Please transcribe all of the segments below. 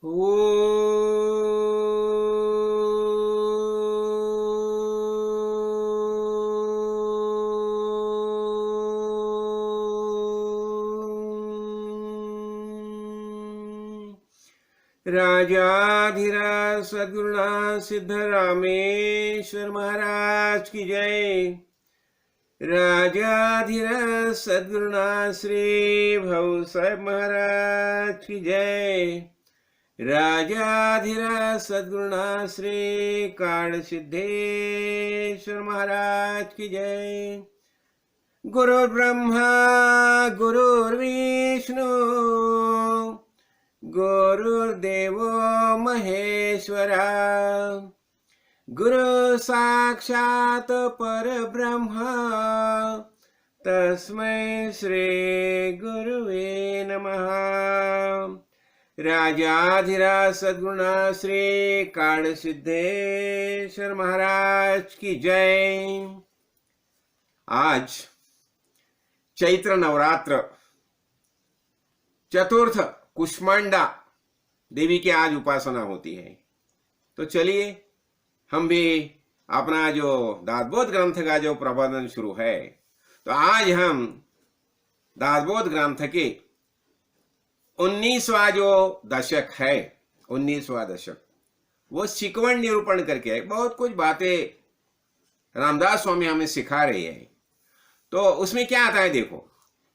ओ राजाधिराज सद्गुरुनाथ सिद्धरामेश्वर महाराज की जय। राजाधिराज सद्गुरुनाथ श्री भव साहेब महाराज की जय। राजाधिराज सद्गुरुनाथ श्री काल सिद्धेश्वर महाराज की जय। गुरु ब्रह्मा गुरुर्विष्णु गुरुर्देवो महेश्वरा गुरु साक्षात परब्रह्म तस्मै श्री गुरुवे नमः। राजाधिराज सद्गुरुनाथ श्री काल सिद्धेश्वर महाराज की जय। आज चैत्र नवरात्र चतुर्थ कुष्मांडा देवी की आज उपासना होती है। तो चलिए हम भी अपना जो दासबोध ग्रंथ का जो प्रबंधन शुरू है, तो आज हम दासबोध ग्रंथ के 19वां जो दशक है, 19वां दशक, वो शिकवण निरूपण करके बहुत कुछ बातें रामदास स्वामी हमें सिखा रहे हैं। तो उसमें क्या आता है देखो,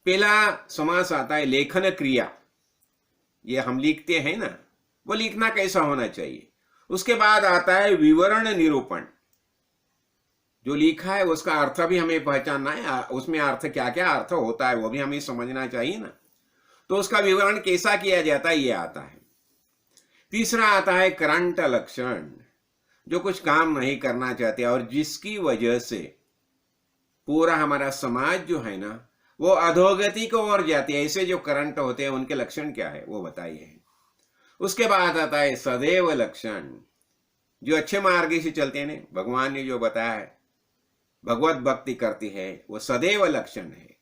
पहला समास आता है लेखन क्रिया। ये हम लिखते हैं ना, वो लिखना कैसा होना चाहिए। उसके बाद आता है विवरण निरूपण, जो लिखा है उसका अर्थ भी हमें पहचानना है, उसमें अर्थ क्या क्या अर्थ होता है वो भी हमें समझना चाहिए ना। तो उसका विवरण कैसा किया जाता है ये आता है। तीसरा आता है करंट लक्षण, जो कुछ काम नहीं करना चाहते और जिसकी वजह से पूरा हमारा समाज जो है ना वो अधोगति को ओर जाती है, ऐसे जो करंट होते हैं उनके लक्षण क्या है वो बताइए। उसके बाद आता है सदैव लक्षण, जो अच्छे मार्ग से चलते हैं, भगवान ने जो बताया है, भगवत भक्ति करती है, वो सदैव लक्षण है।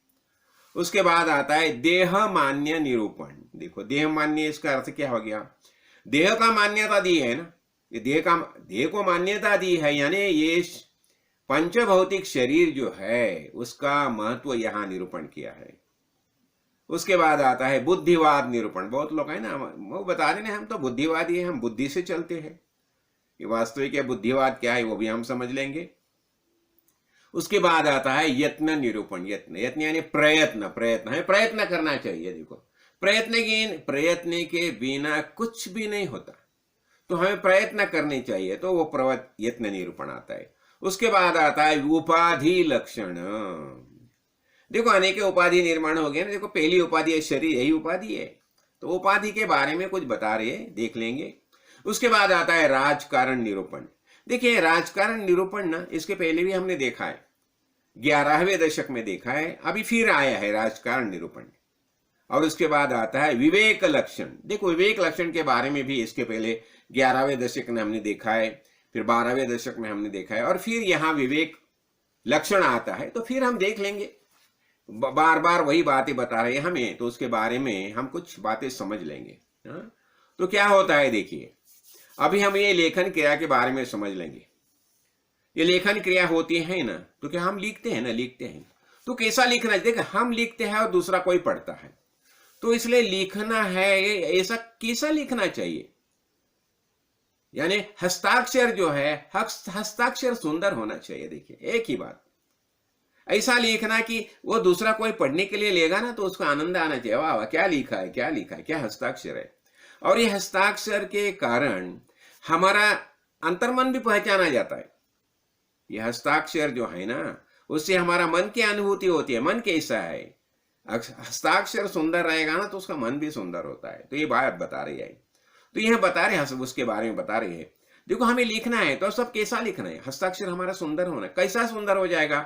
उसके बाद आता है देह मान्य निरूपण। देखो देह मान्य, इसका अर्थ क्या हो गया, देह का मान्यता दी है ना, ये देह को मान्यता दी है, यानी ये पंचभौतिक शरीर जो है उसका महत्व यहां निरूपण किया है। उसके बाद आता है बुद्धिवाद निरूपण। बहुत लोग है ना वो बता रहे हैं हम तो बुद्धिवादी है, हम बुद्धि से चलते हैं। ये वास्तविक बुद्धिवाद क्या है वो भी हम समझ लेंगे। उसके बाद आता है यत्न निरूपण। यत्न यानी प्रयत्न, प्रयत्न है, प्रयत्न करना चाहिए। देखो प्रयत्न के बिना कुछ भी नहीं होता, तो हमें प्रयत्न करने चाहिए, तो वो यत्न निरूपण आता है। उसके बाद आता है उपाधि लक्षण। देखो अनेक उपाधि निर्माण हो गए ना। देखो पहली उपाधि है शरीर, यही उपाधि है, तो उपाधि के बारे में कुछ बता रहे हैं, देख लेंगे। उसके बाद आता है राजकारण निरूपण। देखिए राजकारण निरूपण ना, इसके पहले भी हमने देखा है, 11वें दशक में देखा है, अभी फिर आया है राजकारण निरूपण। और उसके बाद आता है विवेक लक्षण। देखो विवेक लक्षण के बारे में भी इसके पहले 11वें दशक में हमने देखा है, फिर 12वें दशक में हमने देखा है, और फिर यहाँ विवेक लक्षण आता है। तो फिर हम देख लेंगे, बार बार वही बातें बता रहे हैं हमें, तो उसके बारे में हम कुछ बातें समझ लेंगे। हाँ? तो क्या होता है देखिए, अभी हम ये लेखन क्रिया के बारे में समझ लेंगे। ये लेखन क्रिया होती है ना, तो क्या हम लिखते हैं ना, लिखते हैं तो कैसा लिखना है। देखो हम लिखते हैं और दूसरा कोई पढ़ता है, तो इसलिए लिखना है ऐसा कैसा लिखना चाहिए, यानी हस्ताक्षर जो है, हस्ताक्षर सुंदर होना चाहिए। देखिए एक ही बात, ऐसा लिखना कि वो दूसरा कोई पढ़ने के लिए लेगा ना तो उसको आनंद आना चाहिए, वाह वाह क्या लिखा है, क्या लिखा है, क्या हस्ताक्षर है। और ये हस्ताक्षर के कारण हमारा अंतर्मन भी पहचाना जाता है। ये हस्ताक्षर जो है ना, उससे हमारा मन की अनुभूति होती है, मन कैसा है। हस्ताक्षर सुंदर रहेगा ना तो उसका मन भी सुंदर होता है। तो ये बात बता रही है, तो यह बता रहे हैं, उसके बारे में बता रही है। देखो हमें लिखना है तो सब कैसा लिखना है, हस्ताक्षर हमारा सुंदर होना है। कैसा सुंदर हो जाएगा,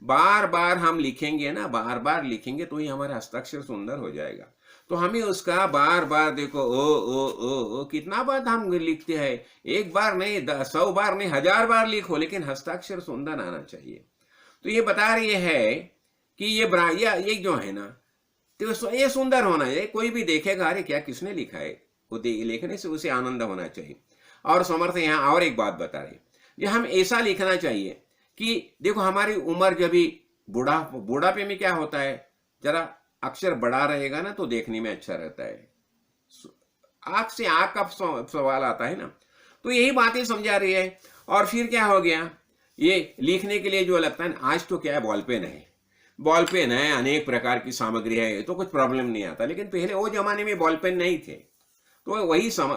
बार बार हम लिखेंगे ना, बार बार लिखेंगे तो ही हमारा हस्ताक्षर सुंदर हो जाएगा। तो हमें उसका बार बार देखो ओ कितना बार हम लिखते हैं, एक बार नहीं 100 बार नहीं 1000 बार लिखो, लेकिन हस्ताक्षर सुंदर आना चाहिए। तो ये बता रही है कि ये जो है ना, तो ये सुंदर होना है। कोई भी देखेगा अरे क्या किसने लिखा है, वो लिखने से उसे आनंद होना चाहिए। और समर्थ यहाँ और एक बात बता रहे, ये हम ऐसा लिखना चाहिए कि देखो हमारी उम्र जब भी बुढ़ापे में क्या होता है, जरा अक्षर बड़ा रहेगा ना तो देखने में अच्छा रहता है, आंख से आंख का सवाल आता है ना। तो यही बातें समझा रही है। और फिर क्या हो गया, ये लिखने के लिए जो लगता है, आज तो क्या है, बॉल पेन है, अनेक प्रकार की सामग्री है, तो कुछ प्रॉब्लम नहीं आता। लेकिन पहले वो जमाने में बॉल पेन नहीं थे, तो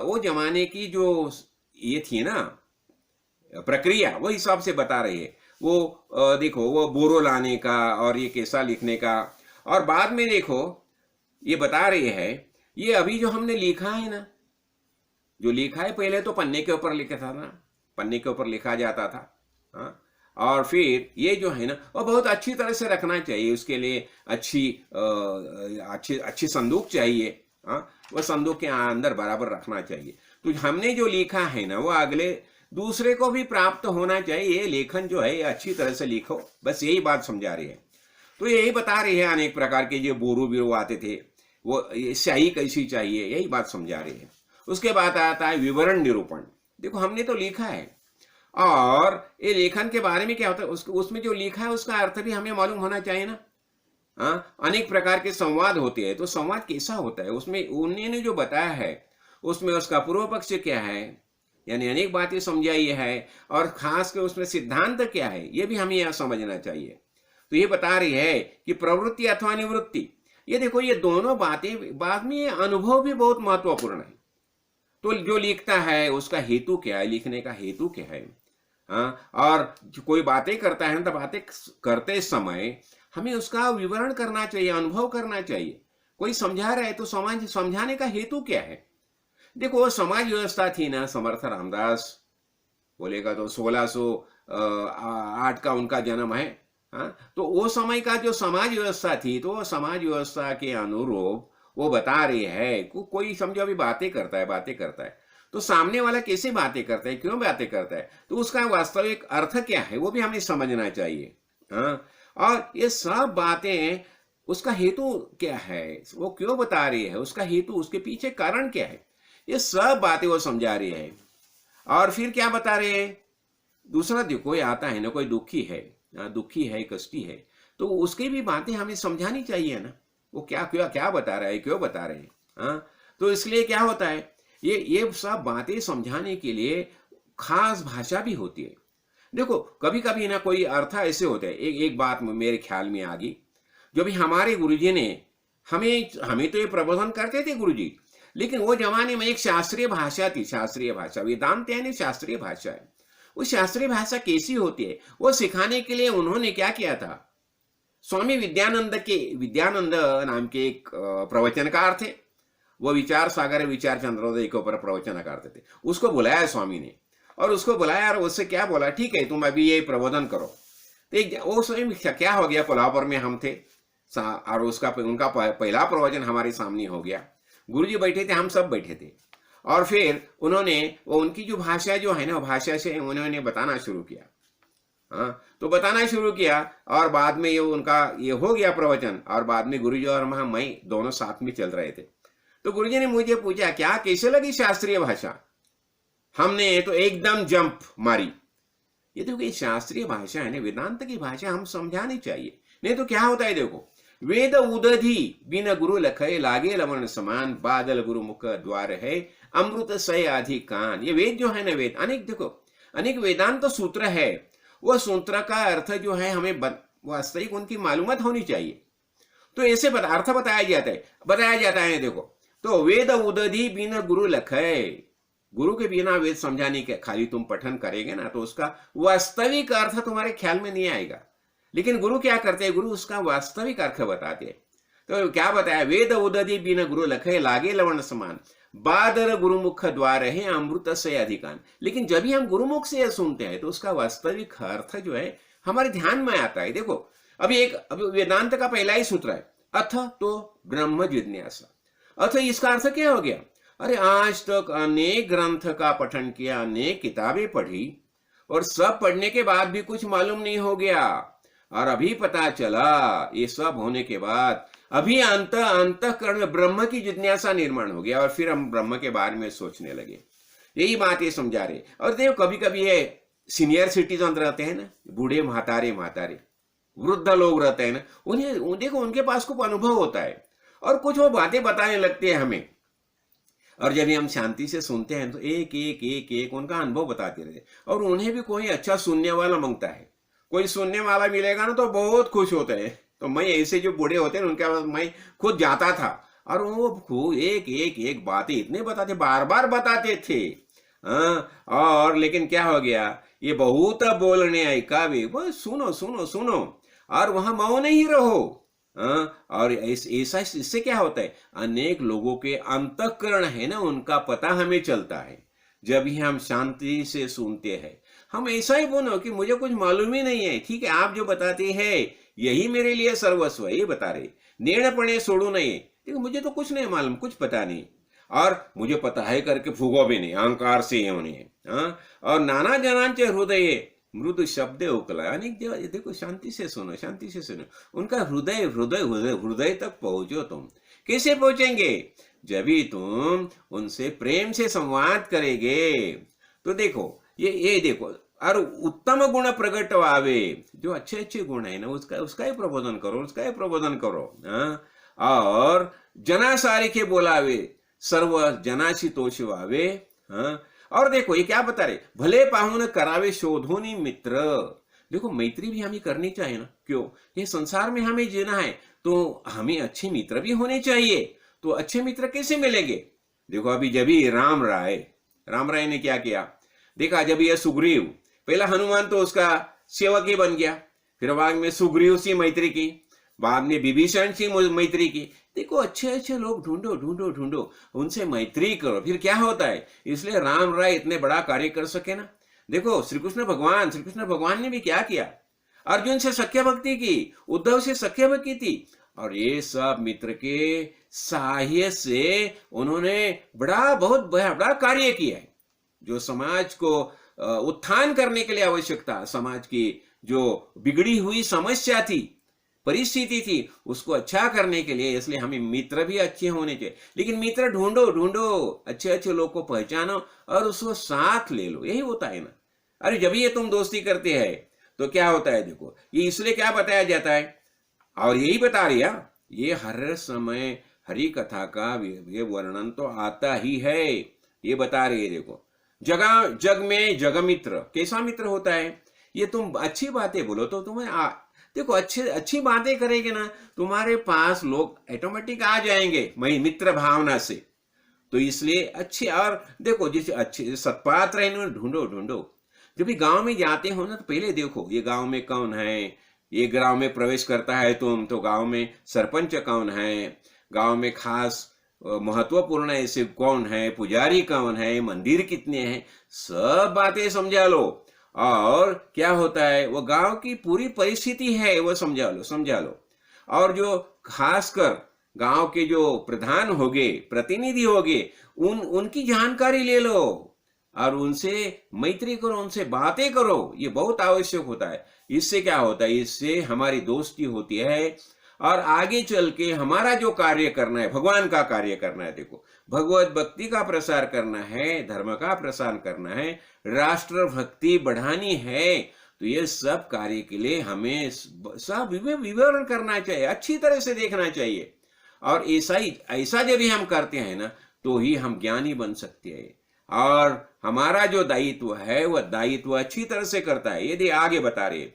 वो जमाने की जो ये थी ना प्रक्रिया, वो हिसाब से बता रही है। वो देखो वो बोरो लाने का और ये कैसा लिखने का, और बाद में देखो ये बता रही है, ये अभी जो हमने लिखा है ना, जो लिखा है पहले तो पन्ने के ऊपर लिखा था ना, पन्ने के ऊपर लिखा जाता था। हाँ, और फिर ये जो है ना वो बहुत अच्छी तरह से रखना चाहिए, उसके लिए अच्छी संदूक चाहिए। हाँ, वो संदूक के अंदर बराबर रखना चाहिए। तो हमने जो लिखा है ना वो अगले दूसरे को भी प्राप्त होना चाहिए। ये लेखन जो है ये अच्छी तरह से लिखो, बस यही बात समझा रही है। तो यही बता रही है, अनेक प्रकार के जो बोरू बिरू आते थे, वो स्याही कैसी चाहिए, यही बात समझा रही है। उसके बाद आता है विवरण निरूपण। देखो हमने तो लिखा है, और ये लेखन के बारे में क्या होता है, उसमें जो लिखा है उसका अर्थ भी हमें मालूम होना चाहिए ना। हाँ, अनेक प्रकार के संवाद होते हैं, तो संवाद कैसा होता है, उसमें उन्होंने जो बताया है उसमें उसका पूर्व पक्ष क्या है, यानी अनेक बातें समझाई है, और खास कर उसमें सिद्धांत क्या है, ये भी हमें यहाँ समझना चाहिए। तो ये बता रही है कि प्रवृत्ति अथवा निवृत्ति, ये देखो ये दोनों बातें, बाद में अनुभव भी बहुत महत्वपूर्ण है। तो जो लिखता है उसका हेतु क्या है, लिखने का हेतु क्या है। हाँ, और कोई बातें करता है तो बातें करते समय हमें उसका विवरण करना चाहिए, अनुभव करना चाहिए। कोई समझा रहा है तो समझाने का हेतु क्या है। देखो वो समाज व्यवस्था थी ना, समर्थ रामदास बोलेगा तो 1608 का उनका जन्म है। हाँ, तो वो समय का जो समाज व्यवस्था थी, तो वो समाज व्यवस्था के अनुरूप वो बता रही है। कोई समझो अभी बातें करता है, तो सामने वाला कैसे बातें करता है, क्यों बातें करता है, तो उसका वास्तविक अर्थ क्या है वो भी हमें समझना चाहिए। हाँ, और ये सब बातें, उसका हेतु क्या है, वो क्यों बता रही है, उसका हेतु, उसके पीछे कारण क्या है, ये सब बातें वो समझा रही है। और फिर क्या बता रहे हैं, दूसरा कोई आता है ना, कोई दुखी है, कष्टी है, तो उसकी भी बातें हमें समझानी चाहिए ना, वो क्या बता रहा है, क्यों बता रहे हैं। हाँ, तो इसलिए क्या होता है, ये सब बातें समझाने के लिए खास भाषा भी होती है। देखो कभी कभी ना कोई अर्थ ऐसे होते हैं, एक बात मेरे ख्याल में आ गई, जो भी हमारे गुरुजी ने हमें तो ये प्रबोधन करते थे गुरुजी, लेकिन वो जमाने में एक शास्त्रीय भाषा थी, शास्त्रीय भाषा, वेदांत यानी शास्त्रीय भाषा है। वो शास्त्रीय भाषा कैसी होती है वो सिखाने के लिए उन्होंने क्या किया था, स्वामी विद्यानंद नाम के एक प्रवचनकार थे, वो विचार सागर विचार चंद्रोदय के ऊपर प्रवचनकार थे, उसको बुलाया स्वामी ने, और उसको बुलाया और उससे क्या बोला, ठीक है तुम अभी ये प्रबोधन करो। तो वो स्वयं क्या हो गया, कोल्हापुर में हम थे और उनका पहला प्रवचन हमारे सामने हो गया। गुरुजी बैठे थे, हम सब बैठे थे, और फिर उन्होंने वो उनकी जो भाषा जो है ना, भाषा से उन्होंने बताना शुरू किया। हाँ, तो बताना शुरू किया, और बाद में ये हो गया प्रवचन, और बाद में गुरुजी और मैं दोनों साथ में चल रहे थे। तो गुरुजी ने मुझे पूछा क्या कैसे लगी शास्त्रीय भाषा, हमने तो एकदम जंप मारी। ये तो शास्त्रीय भाषा है ना, वेदांत की भाषा हम समझानी चाहिए, नहीं तो क्या होता है, देखो वेद उदधि बिन गुरु लखय, लागे लवण समान, बादल गुरु मुख द्वार है, अमृत सय आधि कान। ये वेद जो है ना, वेद अनेक वेदांत तो सूत्र है, वो सूत्र का अर्थ जो है हमें वास्तविक उनकी मालूमात होनी चाहिए। तो ऐसे अर्थ बताया जाता है। देखो तो वेद उदधि बिन गुरु लखय, गुरु के बिना वेद समझाने के खाली तुम पठन करेंगे ना तो उसका वास्तविक अर्थ तुम्हारे ख्याल में नहीं आएगा। लेकिन गुरु क्या करते हैं, गुरु उसका वास्तविक अर्थ बताते हैं। तो क्या बताया, वेद उदधि बिन गुरु लखय, लागे लवण समान, बादर गुरुमुख द्वार है, अमृत से अधिकान। लेकिन जब भी हम गुरुमुख से सुनते हैं तो उसका वास्तविक अर्थ जो है हमारे ध्यान में आता है। देखो अभी वेदांत का पहला ही सूत्र है, अथ तो ब्रह्म जिज्ञासा। अथ इसका अर्थ क्या हो गया, अरे आज तक अनेक ग्रंथ का पठन किया, अनेक किताबें पढ़ी, और सब पढ़ने के बाद भी कुछ मालूम नहीं हो गया, और अभी पता चला, ये सब होने के बाद अभी अंतःकरण में ब्रह्म की जिज्ञासा निर्माण हो गया और फिर हम ब्रह्म के बारे में सोचने लगे। यही बात ये समझा रहे। और देखो कभी कभी ये सीनियर सिटीजन रहते हैं ना, बूढ़े महातारे वृद्ध लोग रहते हैं ना, उन्हें देखो उनके पास खूब अनुभव होता है और कुछ वो बातें बताने लगते हैं हमें, और जब हम शांति से सुनते हैं तो एक एक एक एक उनका अनुभव बताते रहते, और उन्हें भी कोई अच्छा सुनने वाला मांगता है। कोई सुनने वाला मिलेगा ना तो बहुत खुश होते हैं। तो मैं ऐसे जो बूढ़े होते हैं उनके पास मैं खुद जाता था, और वो खूब एक एक एक बातें इतने बताते, बार बार बताते थे। और लेकिन क्या हो गया, ये बहुत बोलने आई काव्य, बस सुनो सुनो सुनो और वहां मौन ही रहो। और ऐसा इससे क्या होता है, अनेक लोगों के अंतःकरण है ना, उनका पता हमें चलता है जब ही हम शांति से सुनते हैं। हम ऐसा ही बोलो कि मुझे कुछ मालूम ही नहीं है, ठीक है, आप जो बताते हैं यही मेरे लिए सर्वस्व है, ये बता रहे, निर्णयपणे सोडू नहीं, लेकिन मुझे तो कुछ नहीं मालूम, कुछ पता नहीं, और मुझे पता है करके फुगो भी नहीं, अहंकार से ये उन्हें। और नाना जनांचे हृदय मृदु शब्द उकला, अनेक देखो शांति से सुनो, शांति से सुनो, उनका हृदय हृदय हृदय हृदय तक पहुंचो। तुम कैसे पहुंचेंगे, जब भी तुम उनसे प्रेम से संवाद करेंगे। तो देखो ये देखो, और उत्तम गुण प्रकट आवे, जो अच्छे अच्छे गुण है ना उसका ही प्रबोधन करो, उसका ही प्रबोधन करो। और जना सारिखे बोलावे, सर्व जनाशी तोष वावे। और देखो ये क्या बता रहे, भले पाहुन करावे शोधोनी मित्र। देखो मैत्री भी हमें करनी चाहिए ना, क्यों, ये संसार में हमें जीना है तो हमें अच्छे मित्र भी होने चाहिए। तो अच्छे मित्र कैसे मिलेंगे, देखो अभी जब ही राम राय ने क्या किया, देखा जब ये सुग्रीव, पहला हनुमान तो उसका सेवक ही बन गया, फिर बाद में सुग्रीव से मैत्री की, बाद में विभीषण से मैत्री की। देखो अच्छे अच्छे लोग ढूंढो ढूंढो ढूंढो, उनसे मैत्री करो, फिर क्या होता है। इसलिए राम राय इतने बड़ा कार्य कर सके ना। देखो श्री कृष्ण भगवान ने भी क्या किया, अर्जुन से सख्य भक्ति की, उद्धव से सख्य भक्ति थी, और ये सब मित्र के सहाय से उन्होंने बहुत बड़ा कार्य किया है। जो समाज को उत्थान करने के लिए आवश्यकता, समाज की जो बिगड़ी हुई समस्या थी, परिस्थिति थी, उसको अच्छा करने के लिए, इसलिए हमें मित्र भी अच्छे होने चाहिए। लेकिन मित्र ढूंढो, अच्छे अच्छे लोग को पहचानो और उसको साथ ले लो, यही होता है ना। अरे जब ये तुम दोस्ती करते हैं तो क्या होता है, देखो ये इसलिए क्या बताया जाता है, और यही बता रही है, ये हर समय हरि कथा का ये वर्णन तो आता ही है, ये बता रही है। देखो जग में जग मित्र, कैसा मित्र होता है, ये तुम अच्छी बातें बोलो तो तुम्हें देखो अच्छी बातें करेंगे ना, तुम्हारे पास लोग ऑटोमेटिक आ जाएंगे मित्र भावना से। तो इसलिए अच्छे, और देखो जिस अच्छे सत्पात्र ढूंढो। जब भी गांव में जाते हो ना तो पहले देखो ये गांव में कौन है, ये गांव में प्रवेश करता है तुम तो गांव में सरपंच कौन है, गांव में खास महत्वपूर्ण ऐसे कौन है, पुजारी कौन है, मंदिर कितने हैं, सब बातें समझा लो। और क्या होता है, वो गांव की पूरी परिस्थिति है वो समझा लो। और जो खासकर गांव के जो प्रधान होगे, प्रतिनिधि होगे, उनकी जानकारी ले लो और उनसे मैत्री करो, उनसे बातें करो, ये बहुत आवश्यक होता है। इससे क्या होता है, इससे हमारी दोस्ती होती है और आगे चल के हमारा जो कार्य करना है, भगवान का कार्य करना है, देखो भगवत भक्ति का प्रसार करना है, धर्म का प्रसार करना है, राष्ट्र भक्ति बढ़ानी है, तो ये सब कार्य के लिए हमें सब विवरण करना चाहिए, अच्छी तरह से देखना चाहिए। और ऐसा जब भी हम करते हैं ना तो ही हम ज्ञानी बन सकते हैं, और हमारा जो दायित्व है वह दायित्व अच्छी तरह से करता है। यदि आगे बता रहे,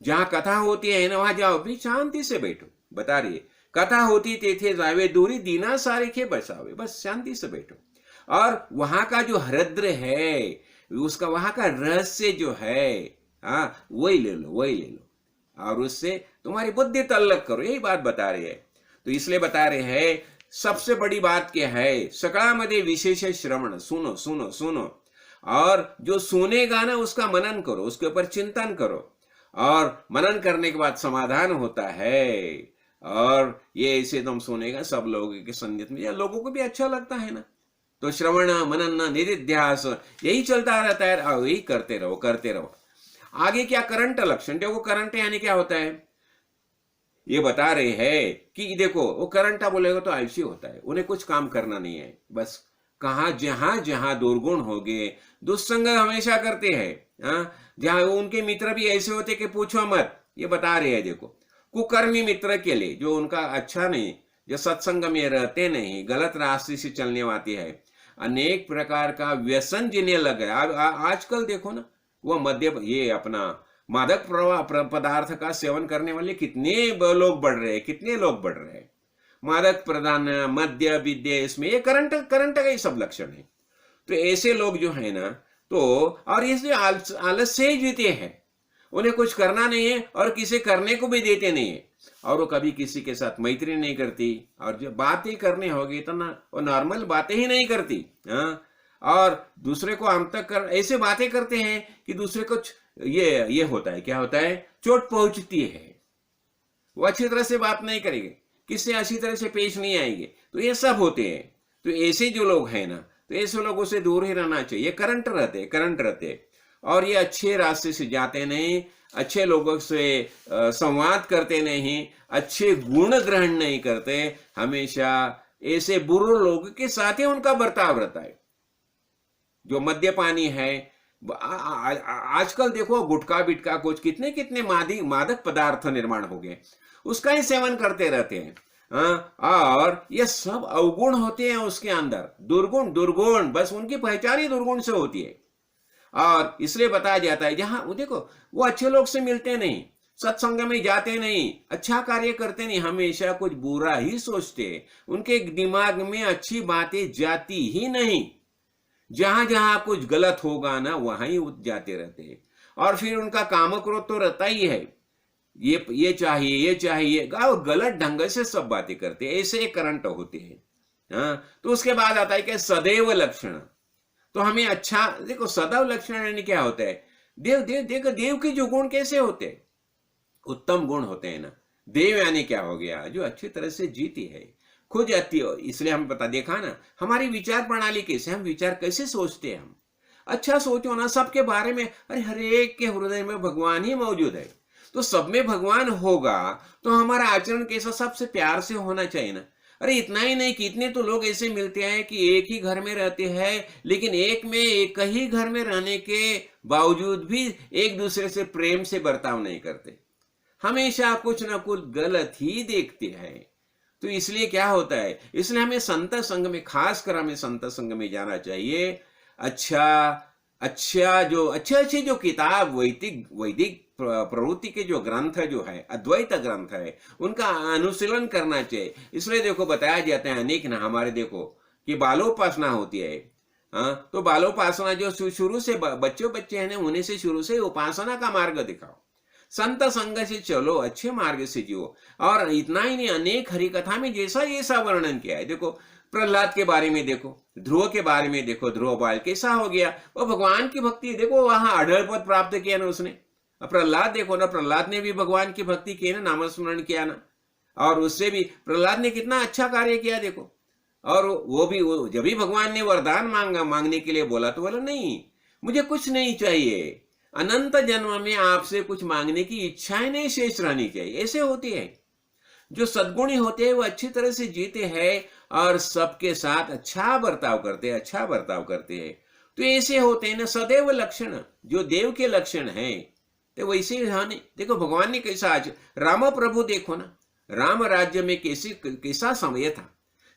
जहां कथा होती है ना वहां जाओ, भी शांति से बैठो, बता रही है, कथा होती तेथे जावे दूरी दीना सारिखे बसावे, बस शांति से बैठो। और वहां का जो हृदय है, उसका वहां का रहस्य जो है, वही ले लो और उससे तुम्हारी बुद्धि तल्लक करो, यही बात बता रहे हैं। तो इसलिए बता रहे हैं, सबसे बड़ी बात क्या है, सकाळमध्ये विशेष श्रवण, सुनो और जो सुनेगा ना उसका मनन करो, उसके ऊपर चिंतन करो, और मनन करने के बाद समाधान होता है। और ये ऐसे तुम सुनेगा सब लोगों के संगत में, या लोगों को भी अच्छा लगता है ना, तो श्रवण मनन निधिध्यास यही चलता रहता है, और यही करते रहो। आगे क्या करंट लक्षण, देखो करंट यानी क्या होता है, ये बता रहे हैं कि देखो वो करंटा बोलेगा तो ऐसे होता है, उन्हें कुछ काम करना नहीं है, बस कहाँ जहां जहां दुर्गुण हो गए, दुस्संग हमेशा करते हैं। हाँ, जहां उनके मित्र भी ऐसे होते कि पूछो मत, ये बता रहे हैं देखो। कुकर्मी मित्र के लिए, जो उनका अच्छा नहीं, जो सत्संग में रहते नहीं, गलत रास्ते से चलने वाले है, अनेक प्रकार का व्यसन जिन्हें लग गया। आजकल देखो ना, वो मध्य ये अपना मादक पदार्थ का सेवन करने वाले कितने लोग बढ़ रहे हैं, कितने लोग बढ़ रहे हैं। मादक प्रदान, मद्य विद्या, इसमें ये करंट का ही सब लक्षण है। तो ऐसे लोग जो है ना, तो और इसलिए आलस से ही जीते हैं, उन्हें कुछ करना नहीं है और किसी करने को भी देते नहीं है, और वो कभी किसी के साथ मैत्री नहीं करती, और जो बातें करनी होगी तो ना वो नॉर्मल बातें ही नहीं करती। हाँ, और दूसरे को हम तक ऐसे बातें करते हैं कि दूसरे को ये होता है, क्या होता है, चोट पहुंचती है। वो अच्छी तरह से बात नहीं करेंगे, किससे अच्छी तरह से पेश नहीं आएंगे, तो ये सब होते हैं। तो ऐसे जो लोग हैं ना, तो ऐसे लोगों से दूर ही रहना चाहिए। करंट रहते और ये अच्छे रास्ते से जाते नहीं, अच्छे लोगों से संवाद करते नहीं, अच्छे गुण ग्रहण नहीं करते, हमेशा ऐसे बुरे लोगों के साथ ही उनका बर्ताव रहता है। जो मद्यपानी है, आजकल देखो गुटखा बिटका कुछ कितने कितने मादक पदार्थ निर्माण हो गए, उसका ही सेवन करते रहते हैं। और ये सब अवगुण होते हैं उसके अंदर, दुर्गुण, बस उनकी पहचान ही दुर्गुण से होती है। और इसलिए बताया जाता है, जहां वो देखो वो अच्छे लोग से मिलते नहीं, सत्संग में जाते नहीं, अच्छा कार्य करते नहीं, हमेशा कुछ बुरा ही सोचते, उनके दिमाग में अच्छी बातें जाती ही नहीं। जहां जहां कुछ गलत होगा ना, वहां ही जाते रहते हैं। और फिर उनका काम क्रोध तो रहता ही है, ये चाहिए, गलत ढंग से सब बातें करते हैं, ऐसे करंट होते हैं। हाँ, तो उसके बाद आता है कि सदैव लक्षण। तो हमें अच्छा देखो, सदैव लक्षण यानी क्या होता है, देव के जो गुण कैसे होते हैं, उत्तम गुण होते हैं ना। देव यानी क्या हो गया, जो अच्छी तरह से जीती है, खुद जाती हो। इसलिए हम देखा ना, हमारी विचार प्रणाली कैसे, हम विचार कैसे सोचते हैं। हम अच्छा सोचो ना सबके बारे में, अरे हर एक के हृदय में भगवान ही मौजूद है, तो सब में भगवान होगा तो हमारा आचरण कैसा, सबसे प्यार से होना चाहिए ना। अरे इतना ही नहीं, कितने तो लोग ऐसे मिलते हैं कि एक ही घर में रहते हैं, लेकिन एक ही घर में रहने के बावजूद भी एक दूसरे से प्रेम से बर्ताव नहीं करते, हमेशा कुछ ना कुछ गलत ही देखते हैं। तो इसलिए क्या होता है, इसलिए हमें संत संग में, खासकर हमें संत संग में जाना चाहिए। अच्छा जो अच्छे जो किताब, वैदिक प्रवृत्ति के जो ग्रंथ जो है, अद्वैत ग्रंथ है, उनका अनुशीलन करना चाहिए। इसलिए देखो बताया जाता है अनेक ना, हमारे देखो कि बालोपासना होती है। हाँ, तो बालोपासना जो शुरू से बच्चे हैं ना, उन्हें से शुरू से उपासना का मार्ग दिखाओ, संत संग से चलो, अच्छे मार्ग से जियो। और इतना ही नहीं, अनेक हरि कथा में जैसा वर्णन किया है। देखो प्रहलाद के बारे में देखो, ध्रुव के बारे में देखो, ध्रुव बाल कैसा हो गया, वो भगवान की भक्ति, देखो वहां अढ़ल पद प्राप्त किया ना उसने। प्रहलाद देखो ना, प्रहलाद ने भी भगवान की भक्ति की ना, नामस्मरण किया ना, और उससे भी प्रहलाद ने कितना अच्छा कार्य किया देखो। और वो जब भी भगवान ने वरदान मांगने के लिए बोला, तो बोला नहीं, मुझे कुछ नहीं चाहिए, अनंत जन्म में आपसे कुछ मांगने की इच्छाएं नहीं शेष रहनी चाहिए। ऐसे होती है, जो सद्गुणी होते हैं वो अच्छी तरह से जीते हैं और सबके साथ अच्छा बर्ताव करते हैं। तो ऐसे होते हैं ना सदैव लक्षण, जो देव के लक्षण हैं, तो वैसे ही नहीं। देखो भगवान ने कैसा, आज राम प्रभु देखो ना, राम राज्य में कैसा समय था,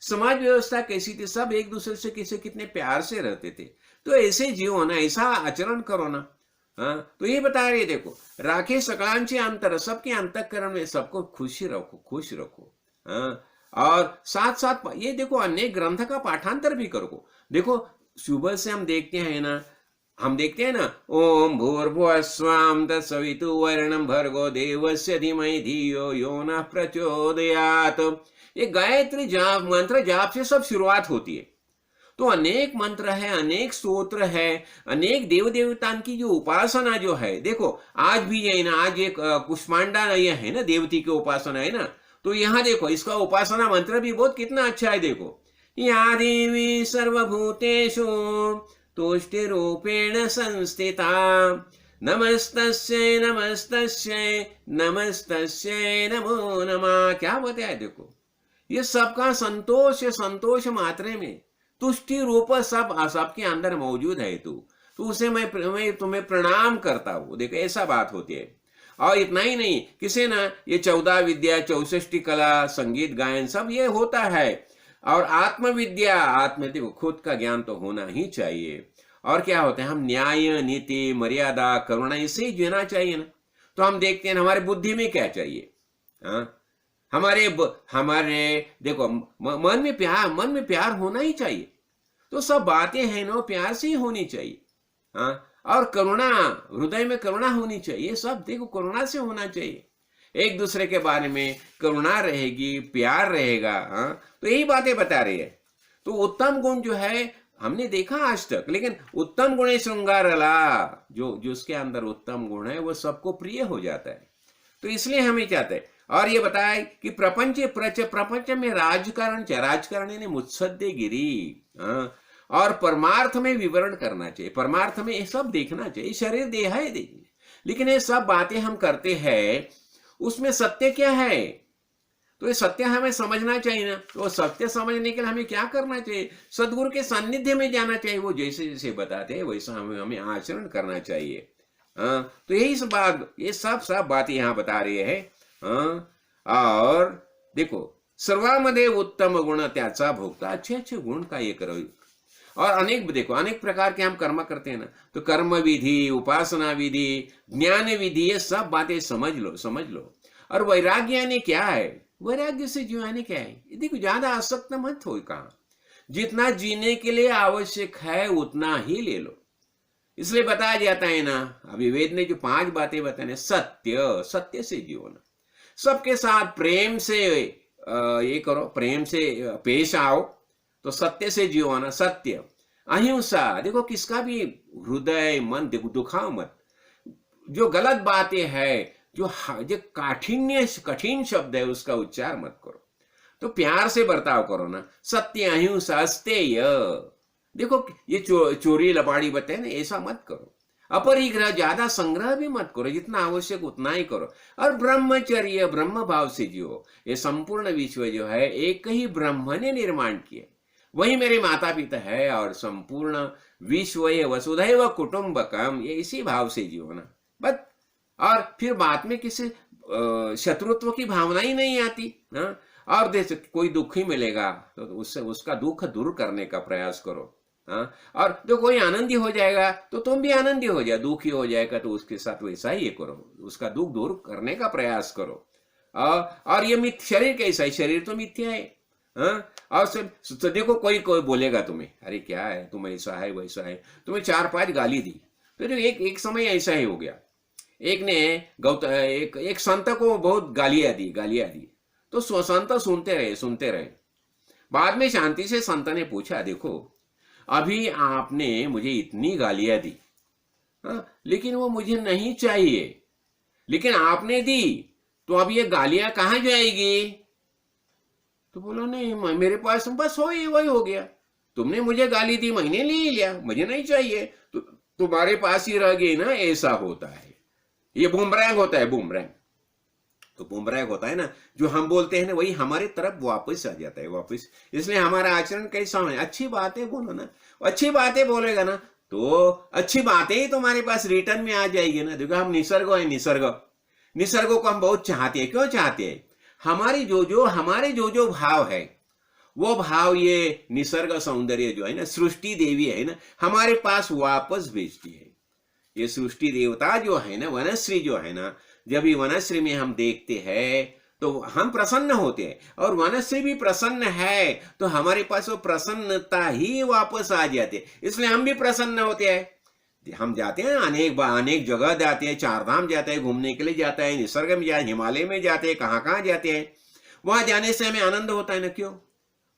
समाज व्यवस्था कैसी थी, सब एक दूसरे से कितने प्यार से रहते थे। तो ऐसे जियो ना, ऐसा आचरण करो ना। हाँ, तो ये बता रहे देखो, राखे सकलांचे अंतर, सबके अंतःकरण में सबको खुश रखो। हाँ, और साथ साथ ये देखो अनेक ग्रंथ का पाठांतर भी करो। देखो सुबह से हम देखते हैं ना, ओम भूर्भुवः स्वः तत्सवितुर्वरेण्यं भर्गो देवस्य धीमहि धियो यो नः प्रचोदयात्। ये गायत्री जाप, मंत्र जाप से सब शुरुआत होती है। तो अनेक मंत्र है, अनेक स्तोत्र है, अनेक देव देवता की जो उपासना जो है, देखो आज भी है ना, आज एक कुष्मांडा ये है ना, देवती की उपासना है ना, तो यहाँ देखो इसका उपासना मंत्र भी बहुत कितना अच्छा है। देखो, या देवी सर्वभूतेषु तुष्टिरूपेण संस्थिता नमस्तस्यै नमस्तस्यै नमस्तस्यै नमो नमः। क्या बताया देखो, ये सबका संतोष है, संतोष मात्रे में तुष्टि रूप सब सबके अंदर मौजूद है। तो उसे मैं तुम्हें प्रणाम करता हूं। देखो ऐसा बात होती है। और इतना ही नहीं, किसी ना ये 14 विद्या, 64 कला, संगीत गायन सब ये होता है। और आत्मविद्या, देखो खुद का ज्ञान तो होना ही चाहिए। और क्या होता है, हम न्याय, नीति, मर्यादा, करुणा इसे ही जीना चाहिए ना। तो हम देखते हैं हमारे बुद्धि में क्या चाहिए। हाँ, हमारे देखो मन में प्यार होना ही चाहिए। तो सब बातें हैं ना प्यार से ही होनी चाहिए। हाँ, और करुणा, हृदय में करुणा होनी चाहिए। सब देखो करुणा से होना चाहिए। एक दूसरे के बारे में करुणा रहेगी, प्यार रहेगा। हाँ, तो यही बातें बता रही है। तो उत्तम गुण जो है हमने देखा आज तक, लेकिन उत्तम गुण श्रृंगारला, जो जिसके अंदर उत्तम गुण है वो सबको प्रिय हो जाता है। तो इसलिए हम ये चाहते हैं। और ये बताया कि प्रपंच में राजकारण यानी मुत्सद्दे गिरी। हाँ, और परमार्थ में विवरण करना चाहिए। परमार्थ में ये सब देखना चाहिए। शरीर देह है देखिए, लेकिन ये सब बातें हम करते हैं, उसमें सत्य क्या है? तो ये सत्य हमें समझना चाहिए ना। तो सत्य समझने के लिए हमें क्या करना चाहिए? सदगुरु के सानिध्य में जाना चाहिए। वो जैसे जैसे बताते हैं वैसा हमें आचरण करना चाहिए। हाँ, तो यही सब बात, ये सब बातें यहाँ बता रही है। हाँ, और देखो सर्वामध्ये उत्तम गुण त्याचा भोगता। अच्छे अच्छे गुण का ये करो। और अनेक प्रकार के हम कर्म करते हैं ना। तो कर्म विधि, उपासना विधि, ज्ञान विधि, ये सब बातें समझ लो। और वैराग्य यानी क्या है? वैराग्य से जीवाने क्या है? देखो ज्यादा आसक्त मत हो। कहा जितना जीने के लिए आवश्यक है उतना ही ले लो। इसलिए बताया जाता है ना, अभी वेद ने जो 5 बातें बताने, सत्य से जियो ना, सबके साथ प्रेम से ये करो, प्रेम से पेश आओ। तो सत्य से जियो ना, सत्य, अहिंसा। देखो किसका भी हृदय मन देखो दुखाओ मत। जो गलत बातें है, जो कठिन शब्द है उसका उच्चार मत करो। तो प्यार से बर्ताव करो ना। सत्य, अहिंसा, अस्तेय। देखो ये चोरी लपाड़ी बताए ना, ऐसा मत करो। अपरिग्रह, ज्यादा संग्रह भी मत करो, जितना आवश्यक उतना ही करो। और ब्रह्मचर्य, ब्रह्म भाव से जियो। ये संपूर्ण विश्व जो है एक ही ब्रह्म ने निर्माण किया, वही मेरे माता पिता है। और संपूर्ण विश्व ये वसुधैव कुटुंबकम, ये इसी भाव से जियो ना बस। और फिर बाद में किसी शत्रुत्व की भावना ही नहीं आती। हाँ, और जैसे कोई दुखी मिलेगा तो उससे उसका दुख दूर करने का प्रयास करो। हाँ, और जो कोई आनंदी हो जाएगा तो तुम भी आनंदी हो जाए, दुखी हो जाएगा तो उसके साथ वैसा ही करो, उसका दुख दूर करने का प्रयास करो। और ये शरीर कैसा है? शरीर तो मिथ्या है। हाँ, और तो देखो कोई बोलेगा तुम्हें, अरे क्या है तुम ऐसा है वैसा है, तुम्हें 4-5 गाली दी। तो एक समय ऐसा ही हो गया। एक ने एक संत को बहुत गालियां दी। तो संत सुनते रहे। बाद में शांति से संत ने पूछा, देखो अभी आपने मुझे इतनी गालियां दी, हाँ, लेकिन वो मुझे नहीं चाहिए, लेकिन आपने दी, तो अब ये गालियां कहाँ जाएगी? तो बोलो नहीं, मेरे पास बस वही हो गया। तुमने मुझे गाली दी, मैंने ले लिया, मुझे नहीं चाहिए, तो तुम्हारे पास ही रह गई ना। ऐसा होता है, ये बूमरैंग होता है, बूमरैंग। तो बूमरैंग होता है ना, जो हम बोलते हैं ना वही हमारे तरफ वापस आ जाता है, वापस। इसलिए हमारा आचरण कैसा है? अच्छी बातें बोलो ना। अच्छी बातें बोलेगा ना तो अच्छी बातें ही तुम्हारे पास रिटर्न में आ जाएगी ना। देखो हम निसर्ग को हम बहुत चाहते हैं। क्यों चाहते हैं? हमारे जो भाव है, वो भाव ये निसर्ग सौंदर्य जो है ना, सृष्टि देवी है ना, हमारे पास वापस भेजती है। ये सृष्टि देवता जो है ना, वनश्री जो है ना, जब ये वनश्री में हम देखते हैं तो हम प्रसन्न होते हैं। और वनश्री भी प्रसन्न है तो हमारे पास वो प्रसन्नता ही वापस आ जाती है। इसलिए हम भी प्रसन्न होते हैं। हम जाते हैं अनेक जगह जाते हैं, 4 धाम जाते हैं, घूमने के लिए जाते हैं, निसर्ग में जाते, हिमालय में जाते हैं, कहाँ जाते हैं। वहां जाने से हमें आनंद होता है ना। क्यों?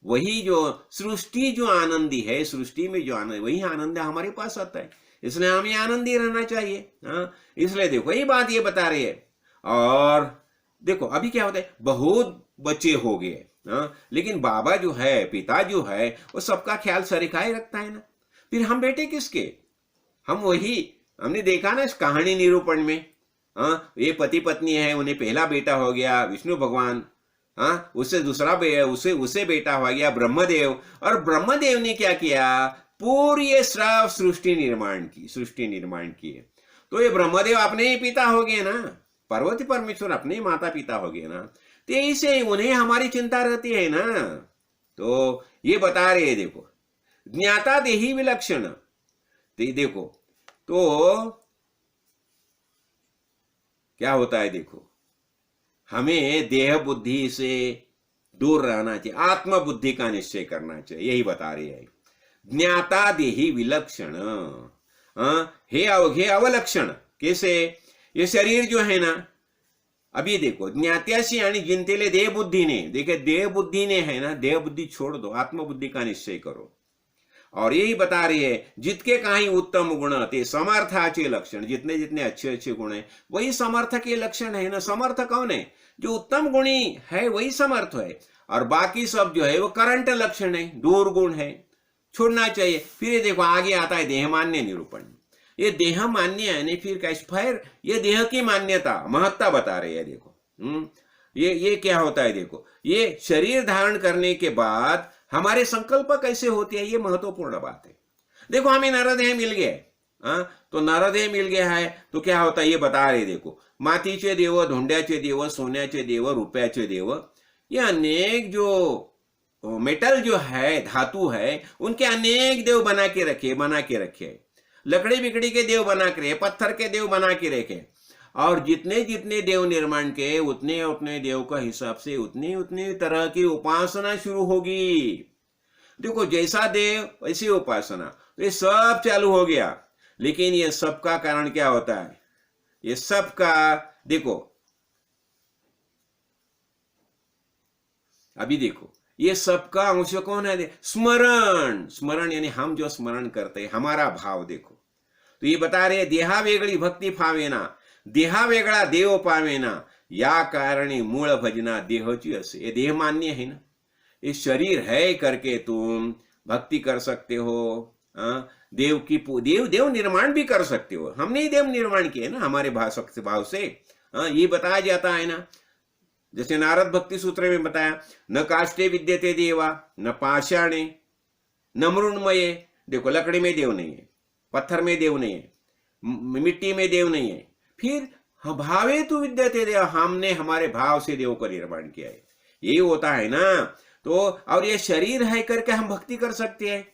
वही जो सृष्टि जो आनंदी है, सृष्टि में जो आनंद, वही आनंद हमारे पास आता है। इसलिए हमें आनंदी रहना चाहिए। हाँ, इसलिए देखो ये बात ये बता रही है। और देखो अभी क्या होता है, बहुत बच्चे हो गए, हाँ, लेकिन बाबा जो है, पिता जो है, वो सबका ख्याल सरिकाए रखता है ना। फिर हम बेटे किसके? हम वही हमने देखा ना इस कहानी निरूपण में। हाँ, ये पति पत्नी है, उन्हें पहला बेटा हो गया विष्णु भगवान, हाँ, उससे दूसरा उसे बेटा हो गया ब्रह्मदेव। और ब्रह्मदेव ने क्या किया, पूरी ये सृष्टि निर्माण की। तो ये ब्रह्मदेव अपने ही पिता हो गए ना, पार्वती परमेश्वर अपने ही माता पिता हो गए ना, तो इसे उन्हें हमारी चिंता रहती है ना। तो ये बता रहे हैं, देखो ज्ञाता देही विलक्षण। देखो तो क्या होता है, देखो हमें देह बुद्धि से दूर रहना चाहिए, आत्म बुद्धि का निश्चय करना चाहिए, यही बता रही है। ज्ञाता देही विलक्षण, हे अवलक्षण। कैसे, ये शरीर जो है ना, अभी देखो ज्ञात्याशी आणि जिंतेले देह बुद्धीने, देखे देह बुद्धि ने है ना, देह बुद्धि छोड़ दो, आत्म बुद्धि का निश्चय करो। और यही बता रही है, जितके काही उत्तम गुण ते समर्थाचे लक्षण, जितने जितने अच्छे अच्छे गुण है वही समर्थ के लक्षण है ना। समर्थ कौन है, जो उत्तम गुणी है वही समर्थ है, और बाकी सब जो है वो करंट लक्षण है, दूर गुण है, छोड़ना चाहिए। फिर ये देखो आगे आता है देह मान्य निरूपण। ये देह मान्य है नहीं, फिर कैसे, फिर ये देह की मान्यता महत्ता बता रही है। देखो ये क्या होता है, देखो ये शरीर धारण करने के बाद हमारे संकल्प कैसे होते हैं, ये महत्वपूर्ण बात है। देखो हमें नरदेह मिल गया, तो नरदेह मिल गया है तो क्या होता है ये बता रहे। देखो मातीचे देव, धोंड्याचे देव, सोन्याचे देव, रुपयाचे देव, ये अनेक जो मेटल जो है, धातु है, उनके अनेक देव बना के रखे, लकड़ी बिकड़ी के देव बना के रखे, पत्थर के देव बना के रखे। और जितने जितने देव निर्माण के उतने उतने देव का हिसाब से उतनी उतनी तरह की उपासना शुरू होगी। देखो जैसा देव वैसी उपासना, तो ये सब चालू हो गया। लेकिन ये सब का कारण क्या होता है, ये सब का देखो अभी देखो ये सब का अंश कौन है, स्मरण यानी हम जो स्मरण करते हैं, हमारा भाव। देखो तो ये बता रहे, देहा वेगळी भक्ती फावेना, देहा वेगळा देव पावेना, या कारणे मूळ भजना देहची असे। ये देह मान्य है ना, ये शरीर है करके तुम भक्ति कर सकते हो, देव की देव निर्माण भी कर सकते हो। हमने ही देव निर्माण किए ना हमारे भाव से, ये बताया जाता है ना। जैसे नारद भक्ति सूत्र में बताया, न काष्ठे विद्यते देवा न पाषाणे न मृण्मये। देखो लकड़ी में देव नहीं है, पत्थर में देव नहीं है, मिट्टी में देव नहीं है, फिर भावे तू विद्यते देव, हमने हमारे भाव से देव का निर्माण किया है, यही होता है ना। तो और ये शरीर है करके हम भक्ति कर सकते हैं,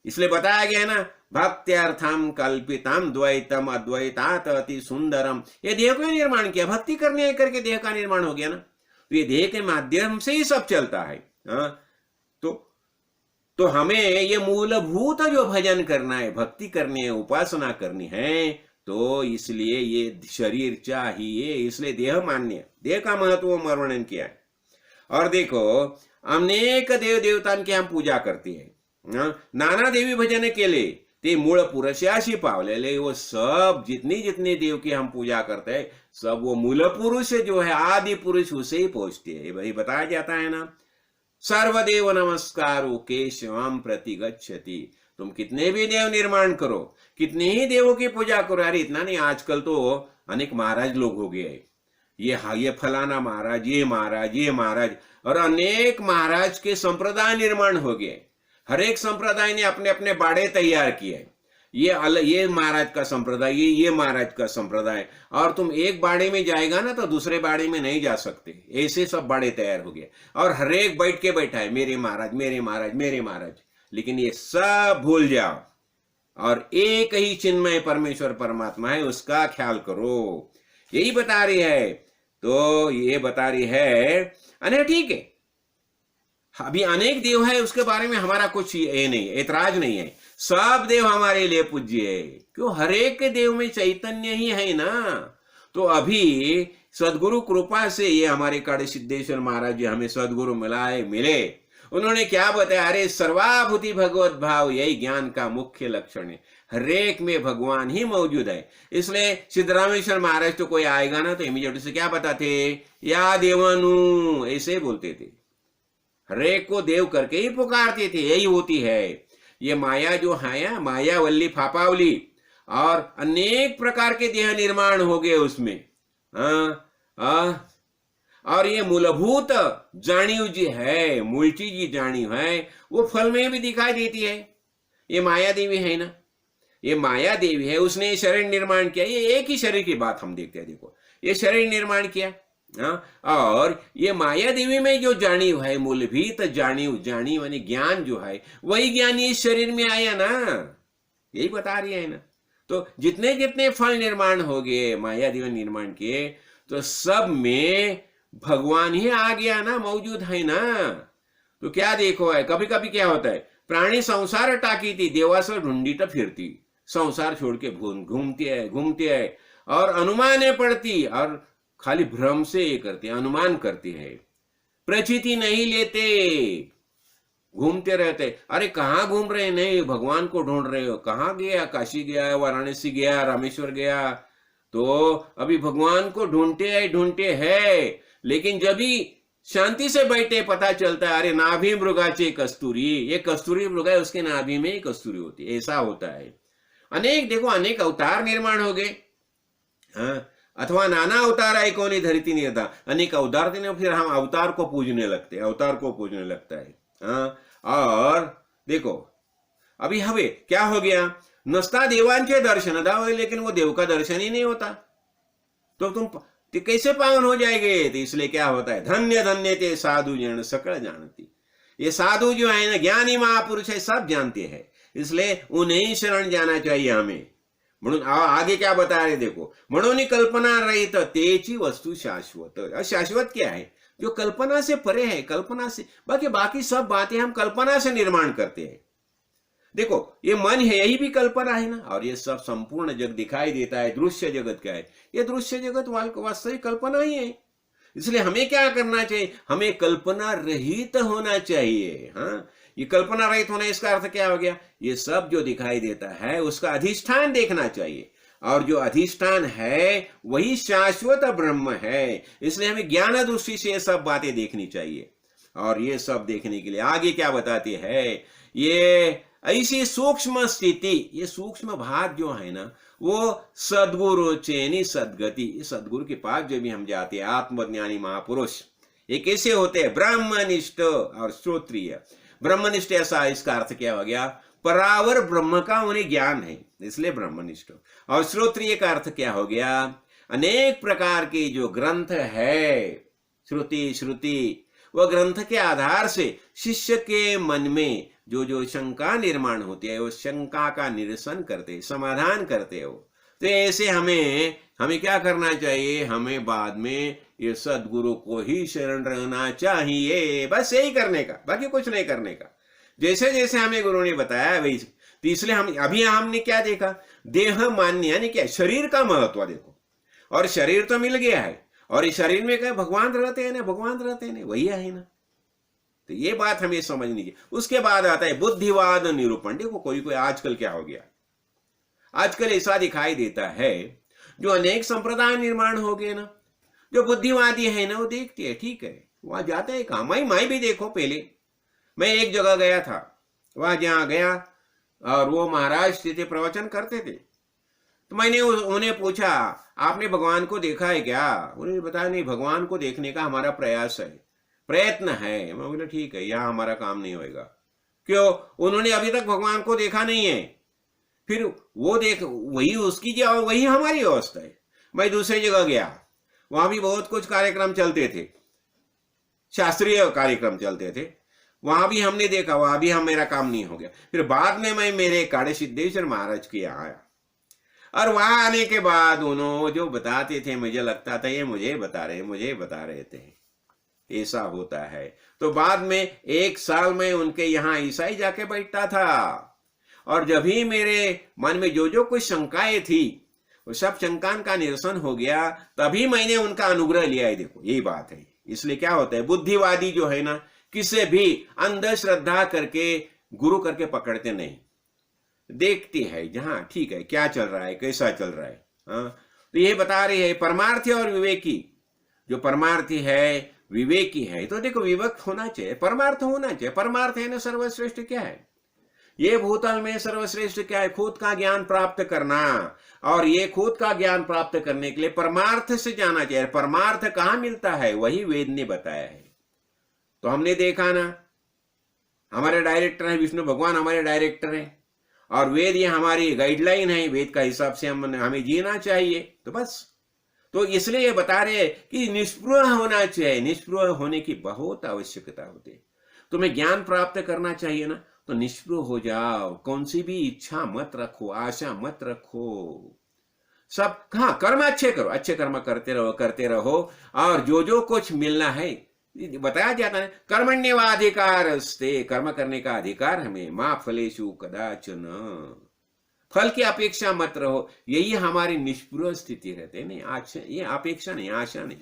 इसलिए बताया गया है ना, भक्त्यर्थम कल्पितम द्वैतम अद्वैतात अति सुंदरम। ये देह को निर्माण किया, भक्ति करने करके देह का निर्माण हो गया ना। तो ये देह के माध्यम से ही सब चलता है। तो हमें ये मूलभूत जो भजन करना है, भक्ति करनी है, उपासना करनी है, तो इसलिए ये शरीर चाहिए, इसलिए देह मान्य, देह का महत्व वर्णन किया है। और देखो अनेक देव देवतां की हम पूजा करते हैं, नाना देवी भजन केले ते मूळ पुरुषाशी पावलेले। वो सब जितनी जितनी देव की हम पूजा करते हैं, सब वो मूल पुरुष जो है, आदि पुरुष, उसे ही पहुंचते हैं। वही बताया जाता है ना, सर्वदेव नमस्कारो केशवम प्रतिगच्छति। तुम कितने भी देव निर्माण करो, कितने ही देवों की पूजा करो, अरे इतना नहीं, आजकल तो अनेक महाराज लोग हो गए, ये फलाना महाराज, ये महाराज, और अनेक महाराज के संप्रदाय निर्माण हो गए। हर एक संप्रदाय ने अपने अपने बाड़े तैयार किए, ये महाराज का संप्रदाय, ये महाराज का संप्रदाय, और तुम एक बाड़े में जाएगा ना तो दूसरे बाड़े में नहीं जा सकते, ऐसे सब बाड़े तैयार हो गए। और हर एक बैठ के बैठा है, मेरे महाराज, मेरे महाराज, मेरे महाराज। लेकिन ये सब भूल जाओ और एक ही चिन्मय परमेश्वर परमात्मा है, उसका ख्याल करो, यही बता रही है। तो ये बता रही है, अरे ठीक है, अभी अनेक देव है, उसके बारे में हमारा कुछ ये नहीं, ऐतराज नहीं है, सब देव हमारे लिए पूज्य है। क्यों, हर एक के देव में चैतन्य ही है ना। तो अभी सदगुरु कृपा से ये हमारे काड़े सिद्धेश्वर महाराज जी हमें सदगुरु मिले, उन्होंने क्या बताया, अरे सर्वाभूति भगवत भाव यही ज्ञान का मुख्य लक्षण है, हर एक में भगवान ही मौजूद है। इसलिए सिद्धरामेश्वर महाराज तो कोई आएगा ना तो इमीडिएट से क्या बताते, या देवानु, ऐसे बोलते थे, हर एक को देव करके ही पुकारते थे। यही होती है ये माया जो है, माया वल्ली फापावली, और अनेक प्रकार के देह निर्माण हो गए उसमें। और ये मूलभूत जाणीव जी है, मूलची जी जाणीव है, वो फल में भी दिखाई देती है। ये माया देवी है ना, ये माया देवी है, उसने शरीर निर्माण किया। ये एक ही शरीर की बात हम देखते हैं, देखो ये शरीर निर्माण किया। और ये माया देवी में जो जाणीव है, मूलभूत जाणीव यानी ज्ञान जो है, वही ज्ञान इस शरीर में आया ना, यही बता रही है ना। तो जितने जितने फल निर्माण हो गए, माया देवी निर्माण किए, तो सब में भगवान ही आ गया ना, मौजूद है ना। तो क्या देखो है, कभी कभी क्या होता है, प्राणी संसार टाकी थी, देवासुर ढूंढीट फिरती, संसार छोड़ के घूमती है और अनुमाने पड़ती, और खाली भ्रम से ये करते, अनुमान करती है, प्रचिति नहीं लेते, घूमते रहते। अरे कहाँ घूम रहे, नहीं भगवान को ढूंढ रहे हो। कहाँ गया, काशी गया, वाराणसी गया, रामेश्वर गया, तो अभी भगवान को ढूंढते हैं। लेकिन जब भी शांति से बैठे, पता चलता है अरे नाभि मृगाचे कस्तूरी, ये कस्तूरी मृग है, उसके नाभि में ही कस्तूरी होती है। ऐसा होता है। अनेक देखो, अनेक अवतार निर्माण हो गए, अथवा नाना अवतार आए कोनी धरती नहीं था, अनेक अवतार थे, फिर हम अवतार को पूजने लगते, अवतार को पूजने लगता है। और देखो अभी हवे क्या हो गया, नसता देवांचे दर्शन दाव, लेकिन वो देव का दर्शन ही नहीं होता, तो तुम कैसे पावन हो जाएंगे। तो इसलिए क्या होता है, धन्य धन्य ते साधु जन सकल जानती। ये साधु जो है ना, ज्ञानी महापुरुष है, सब जानते हैं, इसलिए उन्हें शरण जाना चाहिए हमें। म्हणून आगे क्या बता रहे देखो, म्हणून कल्पना रहित तेची वस्तु शाश्वत। शाश्वत क्या है, जो कल्पना से परे है, कल्पना से बाकी सब बातें हम कल्पना से निर्माण करते हैं। देखो ये मन है, यही भी कल्पना है ना, और ये सब संपूर्ण जग दिखाई देता है, दृश्य जगत क्या है, ये दृश्य जगत वास्तविक कल्पना ही है। इसलिए हमें क्या करना चाहिए, हमें कल्पना रहित होना चाहिए। ये कल्पना रहित होना, इसका अर्थ क्या हो गया, ये सब जो दिखाई देता है उसका अधिष्ठान देखना चाहिए, और जो अधिष्ठान है वही शाश्वत ब्रह्म है। इसलिए हमें ज्ञान दृष्टि से ये सब बातें देखनी चाहिए। और ये सब देखने के लिए आगे क्या बताती है, ये ऐसी सूक्ष्म स्थिति, ये सूक्ष्म भाग जो है ना, वो सदगुरु चेनी सदगति, सदगुरु के पास जब भी हम जाते हैं, आत्मज्ञानी महापुरुष ये कैसे होते हैं, ब्रह्मनिष्ठ और श्रोत्रिय। ब्रह्मनिष्ठ ऐसा, इसका अर्थ क्या हो गया, परावर ब्रह्म का उन्हें ज्ञान है, इसलिए ब्रह्मनिष्ठ। और श्रोत्रिय का अर्थ क्या हो गया, अनेक प्रकार के जो ग्रंथ है, श्रुति, वह ग्रंथ के आधार से शिष्य के मन में जो जो शंका निर्माण होती है, वो शंका का निरसन करते, समाधान करते हो। तो ऐसे हमें क्या करना चाहिए, हमें बाद में ये सदगुरु को ही शरण रहना चाहिए, बस यही करने का, बाकी कुछ नहीं करने का। जैसे जैसे हमें गुरु ने बताया वही। तो इसलिए हमने क्या देखा, देह मान्य यानी क्या, शरीर का महत्व देखो। और शरीर तो मिल गया है, और इस शरीर में क्या भगवान रहते हैं ना, भगवान रहते हैं, वही है ना। तो ये बात हमें समझनी है। उसके बाद आता है बुद्धिवाद निरूपण। देखो कोई आजकल क्या हो गया, आजकल ऐसा दिखाई देता है, जो अनेक संप्रदाय निर्माण हो गए ना, जो बुद्धिवादी है ना, वो देखते हैं ठीक है, वहां जाते हैं कहा। मैं भी देखो, पहले मैं एक जगह गया था, वहां जहां गया और वो महाराज थे, प्रवचन करते थे, तो मैंने उन्हें पूछा आपने भगवान को देखा है क्या। उन्होंने बताया नहीं, भगवान को देखने का हमारा प्रयत्न है। मैं बोला ठीक है, यहाँ हमारा काम नहीं होएगा। क्यों, उन्होंने अभी तक भगवान को देखा नहीं है, फिर वो वही उसकी जो वही हमारी अवस्था है। मैं दूसरी जगह गया, वहां भी बहुत कुछ कार्यक्रम चलते थे, शास्त्रीय कार्यक्रम चलते थे, वहां भी हमने देखा, वहां भी मेरा काम नहीं हो गया। फिर बाद में मैं मेरे काड़े सिद्धेश्वर महाराज के यहाँ आया, और वहां आने के बाद उन्होंने जो बताते थे, मुझे लगता था ये मुझे बता रहे थे। ऐसा होता है। तो बाद में एक साल में उनके यहाँ ईसाई जाके बैठता था, और जब ही मेरे मन में जो कुछ शंकाएं थी, वो सब शंकान का निरसन हो गया, तभी मैंने उनका अनुग्रह लिया है। देखो यही बात है। इसलिए क्या होता है, बुद्धिवादी जो है ना, किसे भी अंधश्रद्धा करके गुरु करके पकड़ते नहीं, देखती है जहां ठीक है, क्या चल रहा है, कैसा चल रहा है। तो ये बता रही है परमार्थी और विवेकी। जो परमार्थी है, विवेकी है, तो देखो विवेक होना चाहिए, परमार्थ होना चाहिए। परमार्थ है ना सर्वश्रेष्ठ क्या है, ये भूतल में सर्वश्रेष्ठ क्या है? खुद का ज्ञान प्राप्त करना। और ये खुद का ज्ञान प्राप्त करने के लिए परमार्थ से जाना चाहिए। परमार्थ कहाँ मिलता है? वही वेद ने बताया है। तो हमने देखा ना, हमारे डायरेक्टर है विष्णु भगवान, हमारे डायरेक्टर है, और वेद ये हमारी गाइडलाइन है, वेद का हिसाब से हमें जीना चाहिए। तो बस, तो इसलिए ये बता रहे हैं कि निष्पृह होना चाहिए। निष्पृह होने की बहुत आवश्यकता होती है। तुम्हें ज्ञान प्राप्त करना चाहिए ना, तो निष्पृह हो जाओ। कौन सी भी इच्छा मत रखो, आशा मत रखो। सब हाँ, कर्म अच्छे करो, अच्छे कर्म करते रहो। और जो जो कुछ मिलना है, बताया जाता है कर्मण्येवाधिकारस्ते, कर्म करने का अधिकार हमें, मां फलेषु कदाचन, फल की अपेक्षा मत रहो। यही हमारी निष्पृह स्थिति रहते नहीं, आशा, ये अपेक्षा नहीं, आशा नहीं।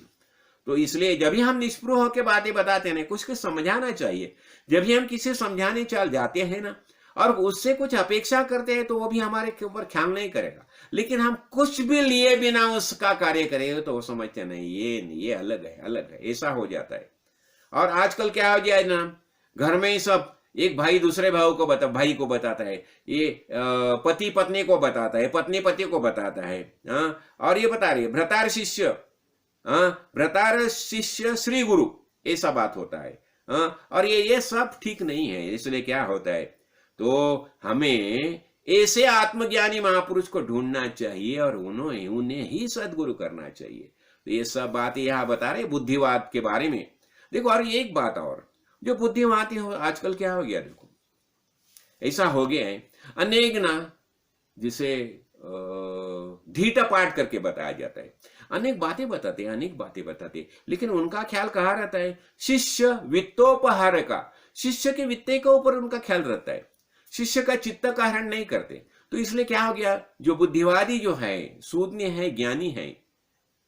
तो इसलिए जब भी हम निष्पृह होकर बातें बताते हैं, कुछ कुछ समझाना चाहिए। जब भी हम किसी समझाने चल जाते हैं ना, और उससे कुछ अपेक्षा करते हैं, तो वो भी हमारे के ऊपर ख्याल नहीं करेगा। लेकिन हम कुछ भी लिए बिना उसका कार्य करेंगे, तो वो समझते नहीं, ये अलग है, अलग है, ऐसा हो जाता है। और आजकल क्या हो गया है ना, घर में ही सब, एक भाई दूसरे भाई को बताता है, ये पति पत्नी को बताता है, पत्नी पति को बताता है। और ये बता रही है भ्रातार शिष्य श्री गुरु, ऐसा बात होता है। और ये सब ठीक नहीं है। इसलिए क्या होता है, तो हमें ऐसे आत्मज्ञानी महापुरुष को ढूंढना चाहिए, और उन्हें ही सदगुरु करना चाहिए। तो ये सब बातें यहाँ बता रहे बुद्धिवाद के बारे में। देखो, और एक बात और, जो बुद्धिवादी हो, आजकल क्या हो गया, देखो ऐसा हो गया है, अनेक ना, जिसे ढीठा पाठ करके बताया जाता है, अनेक बातें बताते हैं, लेकिन उनका ख्याल कहाँ रहता है? शिष्य वित्तोपहार का, शिष्य के वित्ते के ऊपर उनका ख्याल रहता है। शिष्य का चित्त का हरण नहीं करते। तो इसलिए क्या हो गया, जो बुद्धिवादी जो है, सूदनी है, ज्ञानी है,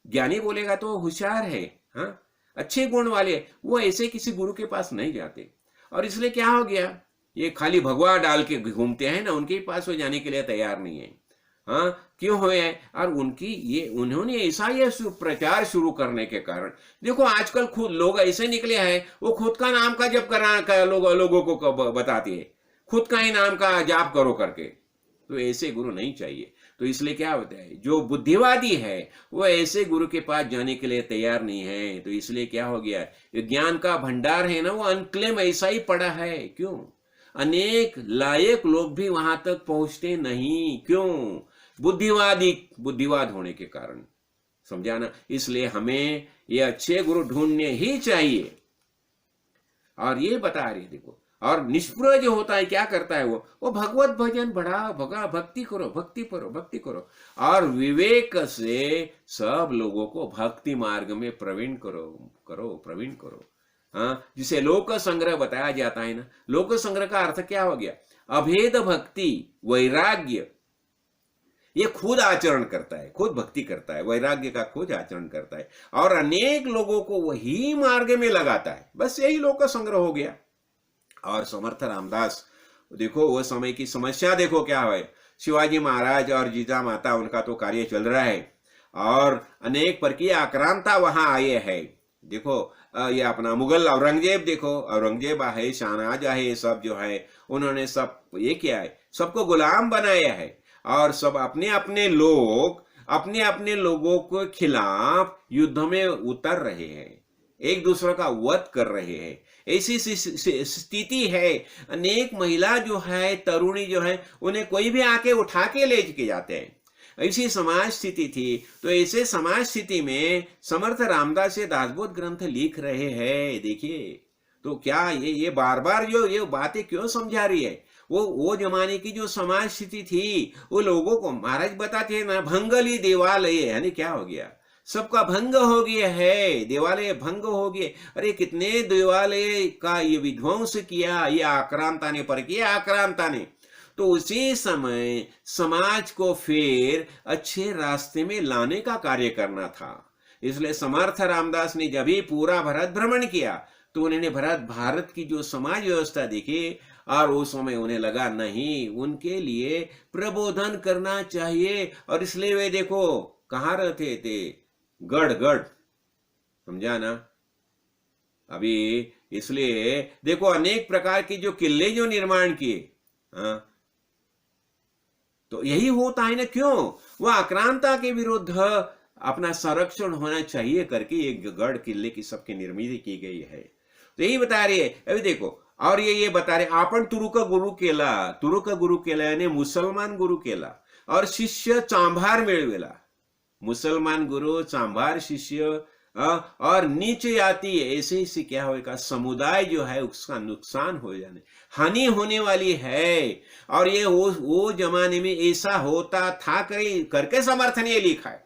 ज्ञानी बोलेगा तो होशियार है, हाँ, अच्छे गुण वाले, वो ऐसे किसी गुरु के पास नहीं जाते। और इसलिए क्या हो गया, ये खाली भगवा डाल के घूमते हैं ना, उनके पास वो जाने के लिए तैयार नहीं है। हाँ, क्यों हुए हैं? और उन्होंने ऐसा ये प्रचार शुरू करने के कारण, देखो आजकल खुद लोग ऐसे निकले हैं, वो खुद का नाम का जप कराना लोगों को बताते हैं, खुद का ही नाम का जाप करो करके। तो ऐसे गुरु नहीं चाहिए। तो इसलिए क्या होता है, जो बुद्धिवादी है वो ऐसे गुरु के पास जाने के लिए तैयार नहीं है। तो इसलिए क्या हो गया, ये ज्ञान का भंडार है ना, वो अनक्लेम ऐसा ही पड़ा है। क्यों? अनेक लायक लोग भी वहां तक पहुंचते नहीं। क्यों? बुद्धिवाद होने के कारण। समझा ना? इसलिए हमें ये अच्छे गुरु ढूंढने ही चाहिए। और ये बता रही, देखो, और निष्पृह जो होता है क्या करता है, वो भगवत भजन बढ़ाओ, भक्ति करो, और विवेक से सब लोगों को भक्ति मार्ग में प्रवीण करो। हाँ, जिसे लोक संग्रह बताया जाता है ना, लोक संग्रह का अर्थ क्या हो गया, अभेद भक्ति, वैराग्य, ये खुद आचरण करता है, खुद भक्ति करता है, वैराग्य का खुद आचरण करता है, और अनेक लोगों को वही मार्ग में लगाता है। बस यही लोक संग्रह हो गया। और समर्थ रामदास, देखो वो समय की समस्या देखो क्या है, शिवाजी महाराज और जीजा माता, उनका तो कार्य चल रहा है, और अनेक पर की आक्रांता वहां आए हैं। देखो ये अपना मुगल औरंगजेब, देखो औरंगजेब है, शाहनवाज है, सब जो है उन्होंने सब ये किया है, सबको गुलाम बनाया है, और सब अपने अपने लोगों के खिलाफ युद्ध में उतर रहे हैं, एक दूसरे का वध कर रहे हैं। ऐसी स्थिति है। अनेक महिला जो है, तरुणी जो है, उन्हें कोई भी आके उठा के ले के जाते हैं। ऐसी समाज स्थिति थी। तो ऐसे समाज स्थिति में समर्थ रामदास ये दासबोध ग्रंथ लिख रहे हैं। देखिए, तो क्या ये बार बार जो ये बातें क्यों समझा रही है, वो जमाने की जो समाज स्थिति थी, वो लोगों को महाराज बताते हैं ना, भंगली देवालय, यानी क्या हो गया, सबका भंग हो गया है, देवालय भंग हो गए। अरे कितने देवालय का ये विध्वंस किया, ये आक्रांता ने पर किया, आक्रांता ने। तो उसी समय समाज को फिर अच्छे रास्ते में लाने का कार्य करना था। इसलिए समर्थ रामदास ने जब ही पूरा भारत भ्रमण किया, तो उन्होंने भारत की जो समाज व्यवस्था देखी, और उस समय उन्हें लगा नहीं, उनके लिए प्रबोधन करना चाहिए। और इसलिए वे देखो कहाँ रहते थे, गढ़, समझा ना। अभी इसलिए देखो अनेक प्रकार के जो किले जो निर्माण किए, हाँ? तो यही होता है ना, क्यों? वह आक्रांता के विरुद्ध अपना संरक्षण होना चाहिए करके एक गढ़ किले की सबकी निर्मिती की गई है। तो यही बता रही है। अभी देखो, और ये बता रहे, आपण तुरुक गुरु केला यानी मुसलमान गुरु केला और शिष्य चांभार मिळवेला। मुसलमान गुरु, चांभार शिष्य और नीचे आती है, ऐसे ही क्या होगा, समुदाय जो है उसका नुकसान हो जाने, हानि होने वाली है। और ये वो जमाने में ऐसा होता था करके समर्थन ये लिखा है।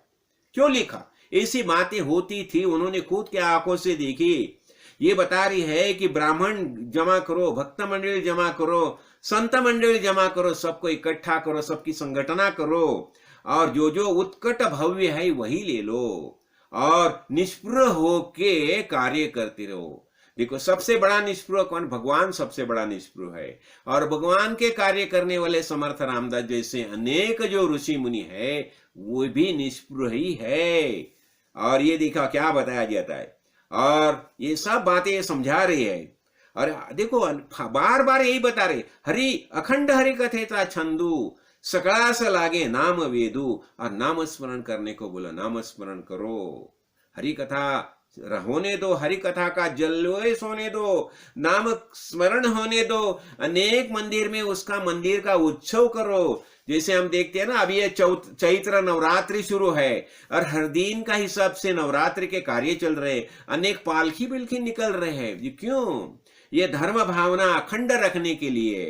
क्यों लिखा? ऐसी बातें होती थी, उन्होंने खुद के आंखों से देखी। ये बता रही है कि ब्राह्मण जमा करो, भक्त मंडल जमा करो, संत मंडल जमा करो, सबको इकट्ठा करो, सबकी संगठना करो, और जो जो उत्कट भव्य है वही ले लो और निष्पृह होके कार्य करते रहो। देखो, सबसे बड़ा निष्पृह कौन? भगवान सबसे बड़ा निष्पृह है। और भगवान के कार्य करने वाले समर्थ रामदास जैसे अनेक जो ऋषि मुनि है वो भी निष्पृह ही है। और ये देखा क्या बताया जाता है, और ये सब बातें समझा रही है। और देखो, बार बार यही बता रहे, हरि अखंड हरि कथेता छंदू सकळास लागे नाम वेदू। और नाम स्मरण करने को बोला, नाम स्मरण करो, हरि कथा होने दो, हरि कथा का जल्लोष होने दो, नाम स्मरण होने दो, अनेक मंदिर में उसका मंदिर का उत्सव करो। जैसे हम देखते हैं ना, अभी ये चैत्र नवरात्रि शुरू है और हर दिन का हिसाब से नवरात्रि के कार्य चल रहे, अनेक पालखी बिलखी निकल रहे हैं। ये क्यों? ये धर्म भावना अखंड रखने के लिए।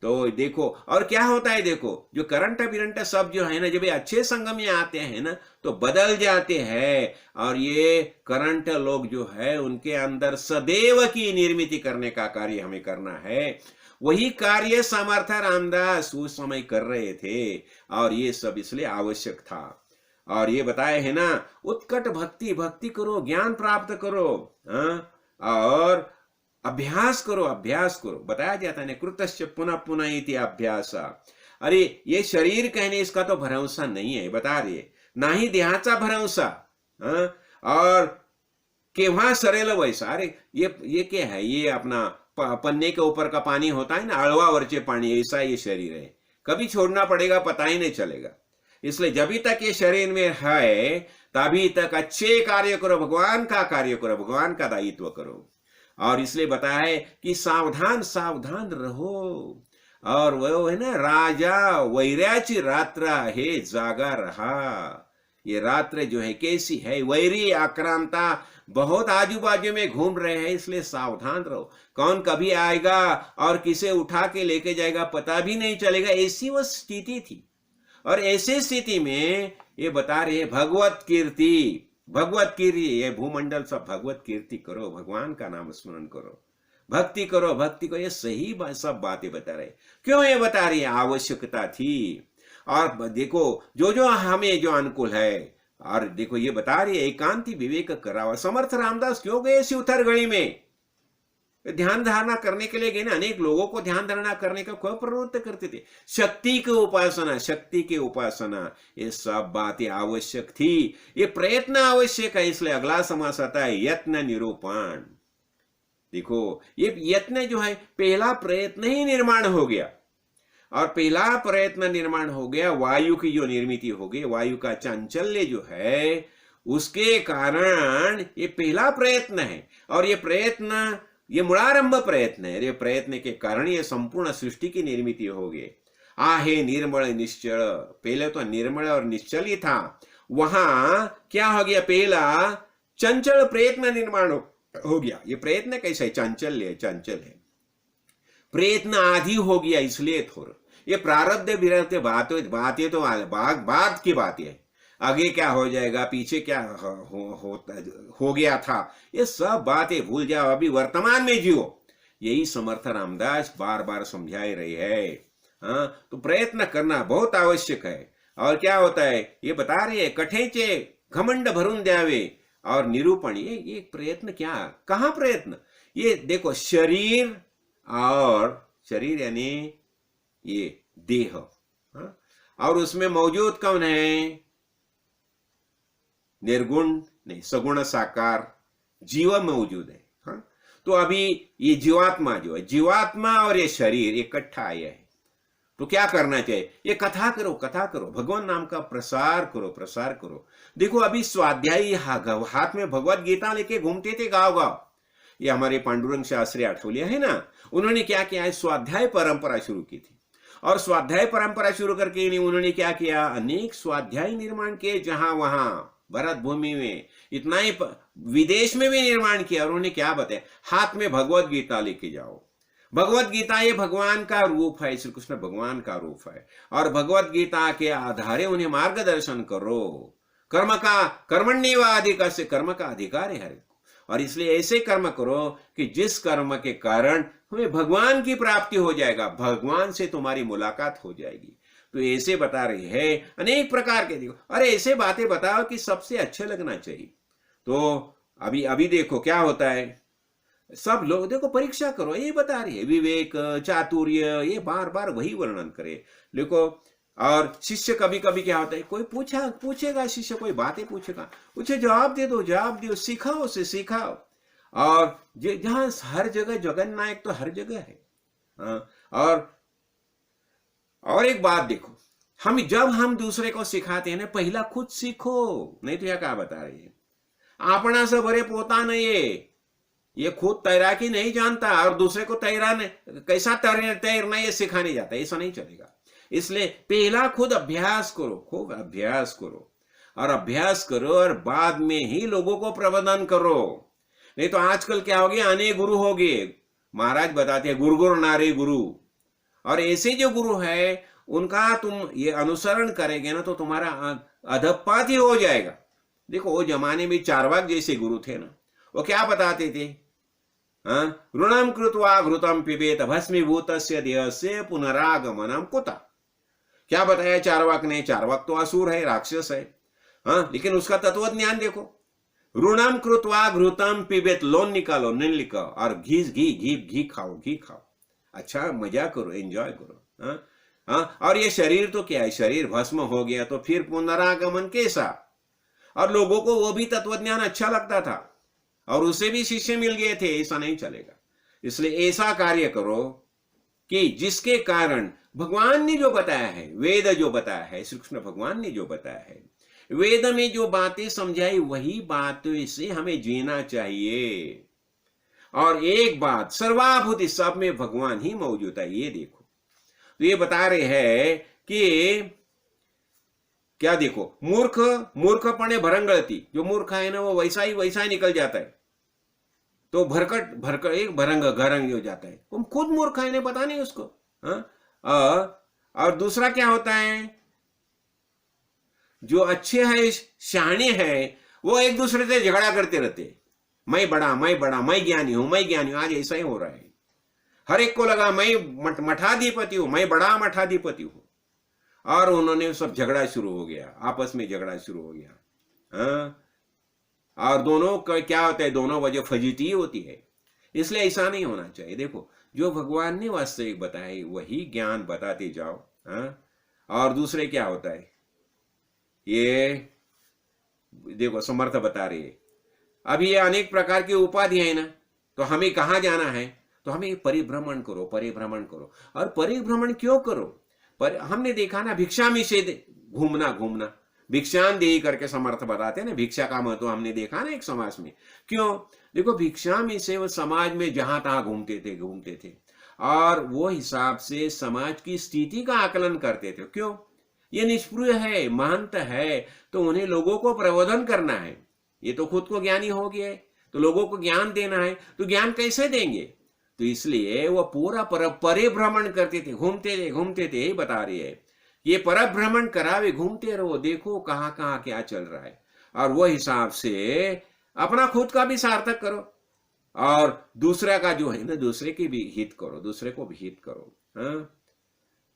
तो देखो, और क्या होता है, देखो, जो करंट बिरंट सब जो है ना, जब ये अच्छे संग में आते हैं ना तो बदल जाते हैं। और ये करंट लोग जो है उनके अंदर सदैव की निर्मिति करने का कार्य हमें करना है। वही कार्य समर्थ रामदास उस समय कर रहे थे, और ये सब इसलिए आवश्यक था। और ये बताए है ना, उत्कट भक्ति करो, ज्ञान प्राप्त करो, और अभ्यास करो। बताया जाता है, कृतस्य पुनः पुनः इति अभ्यास। अरे ये शरीर कहने इसका तो भरोसा नहीं है, बता रहे, ना ही देहाचा भरोसा, और केव्हा सरेल वैसा। अरे ये क्या है, ये अपना पन्ने के ऊपर का पानी होता है ना, अळवा वरचे पानी, ऐसा ये शरीर है, कभी छोड़ना पड़ेगा, पता ही नहीं चलेगा। इसलिए जब तक ये शरीर में है तभी तक अच्छे कार्य करो, भगवान का कार्य करो, भगवान का दायित्व करो। और इसलिए बताया है कि सावधान रहो। और वो है ना, राजा वैराची रात्र है जागा रहा। ये रात्र जो है कैसी है, वैरी आक्रांता बहुत आजू बाजू में घूम रहे हैं, इसलिए सावधान रहो। कौन कभी आएगा और किसे उठा के लेके जाएगा पता भी नहीं चलेगा, ऐसी वो स्थिति थी। और ऐसी स्थिति में ये बता रहे हैं भगवत कीर्ति, ये भूमंडल सब भगवत कीर्ति करो, भगवान का नाम स्मरण करो, भक्ति करो, ये सही सब बातें बता रहे। क्यों ये बता रही है? आवश्यकता थी। और देखो, जो हमें जो अनुकूल है, और देखो ये बता रही है, एकांती विवेक करावा। समर्थ रामदास क्यों गए इसी उथर गली में? ध्यान धारणा करने के लिए गए ना, अनेक लोगों को ध्यान धारणा करने का क्यों प्रवृत्त करते थे? शक्ति की उपासना, ये सब बातें आवश्यक थी, ये प्रयत्न आवश्यक है। इसलिए अगला समास आता है यत्न निरूपण। देखो, ये यत्न जो है, पहला प्रयत्न ही निर्माण हो गया, और पहला प्रयत्न निर्माण हो गया, वायु की जो निर्मिति हो गई, वायु का चांचल्य जो है उसके कारण ये पहला प्रयत्न है। और ये प्रयत्न, ये मूलारंभ प्रयत्न है। ये प्रयत्न के कारण ये संपूर्ण सृष्टि की निर्मिति हो गई। आहे निर्मल निश्चल, पहले तो निर्मल और निश्चल ही था, वहां क्या हो गया, पहला चंचल प्रयत्न निर्माण हो गया। ये प्रयत्न कैसा है? चंचल है, प्रयत्न आदि हो गया, इसलिए थोड़ा ये प्रारब्ध विरब्ध बातें तो बाद की बातें है, आगे क्या हो जाएगा, पीछे क्या हो गया था, ये सब बातें भूल जाओ, अभी वर्तमान में जियो। यही समर्थ रामदास बार बार समझाए रहे हैं। तो प्रयत्न करना बहुत आवश्यक है। और क्या होता है, ये बता रहे हैं, कठेचे घमंड भरून द्यावे और निरूपण। ये प्रयत्न क्या, कहाँ प्रयत्न? ये देखो, शरीर यानी ये देह, और उसमें मौजूद कौन है? निर्गुण नहीं, सगुण साकार जीव मौजूद है। तो अभी ये जीवात्मा जो है, जीवात्मा और ये शरीर इकट्ठा आया है, तो क्या करना चाहिए? ये कथा करो, कथा करो, भगवान नाम का प्रसार करो, प्रसार करो। देखो अभी स्वाध्यायी हाथ में भगवत गीता लेके घूमते थे गांव गांव। ये हमारे पांडुरंग शास्त्री आठवलिया है ना, उन्होंने क्या किया है, स्वाध्याय परंपरा शुरू की थी। और स्वाध्याय परंपरा शुरू करके उन्होंने क्या किया, अनेक स्वाध्याय निर्माण किए, जहां वहां भरत भूमि में, इतना ही विदेश में भी निर्माण किया। और उन्होंने क्या बताया, हाथ में भगवत गीता लेके जाओ। भगवत गीता ये भगवान का रूप है, श्री कृष्ण भगवान का रूप है। और भगवत गीता के आधारे उन्हें मार्गदर्शन करो। कर्मण्येवाधिकार से कर्म का अधिकार है। और इसलिए ऐसे कर्म करो कि जिस कर्म के कारण हमें भगवान की प्राप्ति हो जाएगा, भगवान से तुम्हारी मुलाकात हो जाएगी। तो ऐसे बता रही है अनेक प्रकार के। देखो अरे ऐसे बातें बताओ कि सबसे अच्छे लगना चाहिए। तो अभी अभी देखो क्या होता है, सब लोग देखो परीक्षा करो, ये बता रही है विवेक चातुर्य, ये बार बार वही वर्णन करे। देखो और शिष्य कभी कभी क्या होता है, कोई पूछेगा शिष्य, कोई बातें पूछेगा, उसे जवाब दे दो, जवाब दो, सिखाओ, उसे सिखाओ। और जहां हर जगह जगन नायक तो हर जगह है। और एक बात देखो, जब हम दूसरे को सिखाते हैं ना, पहला खुद सीखो। नहीं तो यह क्या बता रही है, अपना से भरे पोता नहीं है, ये खुद तैराकी नहीं जानता और दूसरे को कैसा तैरना ये सिखाने जाता है, ऐसा नहीं चलेगा। इसलिए पहला खुद अभ्यास करो, खूब अभ्यास करो, और अभ्यास करो और बाद में ही लोगों को प्रबंधन करो। नहीं तो आजकल क्या हो गया, अनेक गुरु हो गए। महाराज बताते हैं गुरु नारे गुरु। और ऐसे जो गुरु है उनका तुम ये अनुसरण करेंगे ना तो तुम्हारा अधपात ही हो जाएगा। देखो वो जमाने में चारवाक जैसे गुरु थे ना, वो क्या बताते थे, ऋणम कृत्वा घृतम पिबेत भस्मीभूतस्य देहस्य पुनरागमनम कुता। क्या बताया चारवाक ने? चारवाक तो असुर है, राक्षस है, लेकिन उसका तत्व ज्ञान देखो। ऋणम कृत्वा घृतम पिबेत, लोन निकालो, नील निकालो, और घी खाओ, घी खाओ, अच्छा मजा करो, एंजॉय करो। और ये शरीर तो क्या है, शरीर भस्म हो गया तो फिर पुनरागमन कैसा? और लोगों को वो भी तत्वज्ञान अच्छा लगता था और उसे भी शिष्य मिल गए थे, ऐसा नहीं चलेगा। इसलिए ऐसा कार्य करो कि जिसके कारण भगवान ने जो बताया है, वेद जो बताया है, श्री कृष्ण भगवान ने जो बताया है, वेद में जो बातें समझाई वही बातों से हमें जीना चाहिए। और एक बात, सर्वाभूति सब में भगवान ही मौजूद है, ये देखो। तो ये बता रहे हैं कि क्या देखो, मूर्खपणे भरंगळती, जो मूर्ख है ना वो वैसा ही निकल जाता है। तो भरकट एक घरंग हो जाता है, तुम खुद मूर्ख है ना, पता नहीं उसको। और दूसरा क्या होता है, जो अच्छे है शहाणे है वो एक दूसरे से झगड़ा करते रहते, मैं बड़ा, मैं ज्ञानी हूं, आज ऐसा ही हो रहा है। हर एक को लगा मैं मठाधिपति हूं, मैं बड़ा मठाधिपति हूं, और उन्होंने सब झगड़ा शुरू हो गया, आपस में झगड़ा शुरू हो गया। और दोनों का क्या होता है, दोनों वजह फजीती होती है। इसलिए ऐसा नहीं होना चाहिए। देखो जो भगवान ने वास्तविक बताया वही ज्ञान बताते जाओ। और दूसरे क्या होता है, ये देखो समर्थ बता रही है, अभी ये अनेक प्रकार की उपाधि है ना, तो हमें कहाँ जाना है, तो हमें परिभ्रमण करो। और परिभ्रमण क्यों करो? पर हमने देखा ना, भिक्षा में से घूमना, भिक्षान दे करके समर्थ बताते हैं ना, भिक्षा का महत्व हमने देखा ना एक समाज में। क्यों? देखो भिक्षा में से वो समाज में जहां तहां घूमते थे और वो हिसाब से समाज की स्थिति का आकलन करते थे। क्यों? ये निष्प्रिय है, महंत है, तो उन्हें लोगों को प्रबोधन करना है। ये तो खुद को ज्ञानी हो गया है, तो लोगों को ज्ञान देना है, तो ज्ञान कैसे देंगे? तो इसलिए वो पूरा परिभ्रमण करते थे, घूमते थे, यही बता रही है। ये परिभ्रमण करावे, घूमते रहो, देखो कहाँ कहाँ क्या चल रहा है, और वो हिसाब से अपना खुद का भी सार्थक करो और दूसरा का जो है ना, दूसरे की भी हित करो, दूसरे को भी हित करो।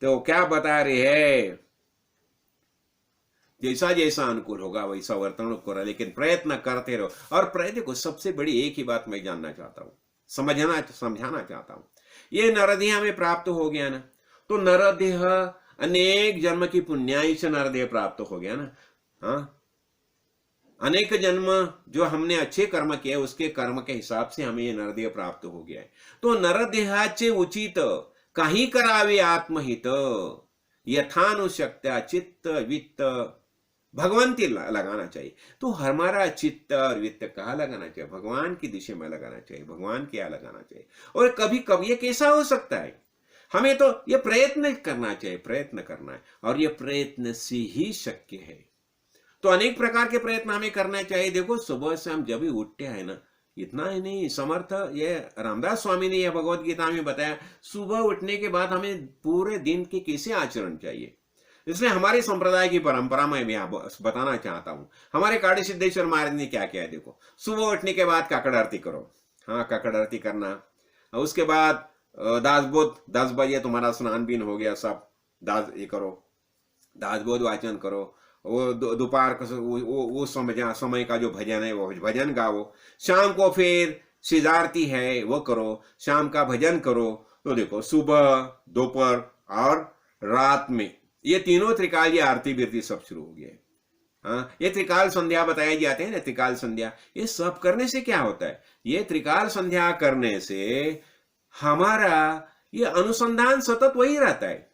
तो क्या बता रहे है, जैसा अनुकूल होगा वैसा वर्तन करो, लेकिन प्रयत्न करते रहो। और प्रयत्न को सबसे बड़ी एक ही बात मैं जानना चाहता हूं, समझाना चाहता हूं। ये नरदेह में प्राप्त हो गया ना, तो नरदेह अनेक जन्म की पुण्याई से नरदेह प्राप्त हो गया ना। अनेक जन्म जो हमने अच्छे कर्म किए उसके कर्म के हिसाब से हमें ये नरदेह प्राप्त हो गया है। तो नरदेहाचे उचित काही करावे आत्महित, यथानुशक्त्या चित्त वित्त भगवंती लगाना चाहिए। तो हमारा चित्त और वित्त कहाँ लगाना चाहिए? भगवान की दिशा में लगाना चाहिए, भगवान के यहाँ लगाना चाहिए। और कभी कभी ये कैसा हो सकता है, हमें तो ये प्रयत्न करना चाहिए, प्रयत्न करना है, और ये प्रयत्न से ही शक्य है। तो अनेक प्रकार के प्रयत्न हमें करना चाहिए। देखो, सुबह से हम जब भी उठते हैं ना, इतना ही नहीं, समर्थ ये रामदास स्वामी ने यह भगवत गीता में बताया, सुबह उठने के बाद हमें पूरे दिन के कैसे आचरण चाहिए। इसलिए हमारे संप्रदाय की परंपरा में मैं बताना चाहता हूं, हमारे काड़ी सिद्धेश्वर महाराज ने क्या किया है। देखो, सुबह उठने के बाद काकड़ आरती करो, हाँ काकड़ आरती करना। उसके बाद दासबोध, 10 बजे तुम्हारा स्नान बीन हो गया, सब दास ये करो, दासबोध वाचन करो। वो दोपहर का वो समय का जो भजन है वो भजन गाओ। शाम को फिर सिजारती है वो करो, शाम का भजन करो। तो देखो, सुबह, दोपहर और रात में ये तीनों त्रिकालीय आरती बिरती सब शुरू हो गया है। हाँ, ये त्रिकाल संध्या बताए जाते हैं ना, त्रिकाल संध्या। ये सब करने से क्या होता है? ये त्रिकाल संध्या करने से हमारा ये अनुसंधान सतत वही रहता है।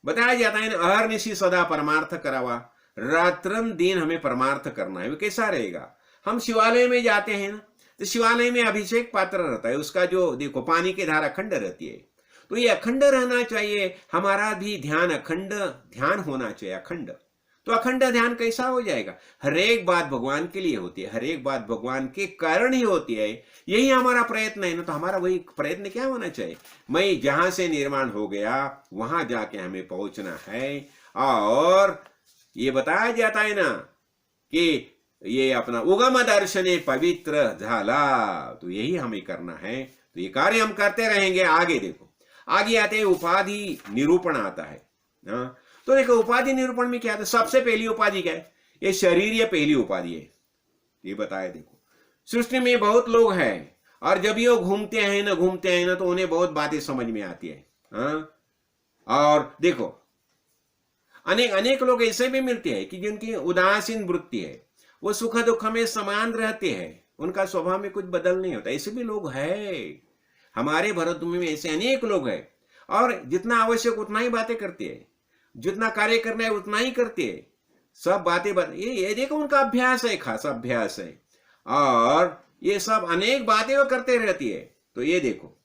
बताया जाता है ना, अहर्निशि सदा परमार्थ करावा, रात्रम दिन हमें परमार्थ करना है। वो कैसा रहेगा? हम शिवालय में जाते हैं ना, तो शिवालय में अभिषेक पात्र रहता है, उसका जो देखो पानी की धारा अखंड रहती है। तो ये अखंड रहना चाहिए, हमारा भी ध्यान अखंड ध्यान होना चाहिए, अखंड। तो अखंड ध्यान कैसा हो जाएगा? हर एक बात भगवान के लिए होती है, हर एक बात भगवान के कारण ही होती है। यही हमारा प्रयत्न है ना। तो हमारा वही प्रयत्न क्या होना चाहिए? मैं जहां से निर्माण हो गया वहां जाके हमें पहुंचना है। और ये बताया जाता है ना कि ये अपना उगम दर्शने पवित्र झाला, तो यही हमें करना है। तो ये कार्य हम करते रहेंगे। आगे देखो, आगे आते हैं उपाधि निरूपण आता है। हाँ, तो देखो उपाधि निरूपण में क्या आता है? सबसे पहली उपाधि क्या है? ये शरीर, ये पहली उपाधि है। ये बताया, देखो सृष्टि में बहुत लोग हैं, और जब ये घूमते हैं ना तो उन्हें बहुत बातें समझ में आती है। हाँ, और देखो अनेक लोग ऐसे भी मिलते हैं कि जिनकी उदासीन वृत्ति है, वो सुख दुख में समान रहते हैं, उनका स्वभाव में कुछ बदल नहीं होता। ऐसे भी लोग हैं हमारे भरतभूमि में, ऐसे अनेक लोग हैं। और जितना आवश्यक उतना ही बातें करते हैं, जितना कार्य करना है उतना ही करते हैं, सब बातें ये देखो उनका अभ्यास है, खासा अभ्यास है, और ये सब अनेक बातें वो करते रहती है। तो ये देखो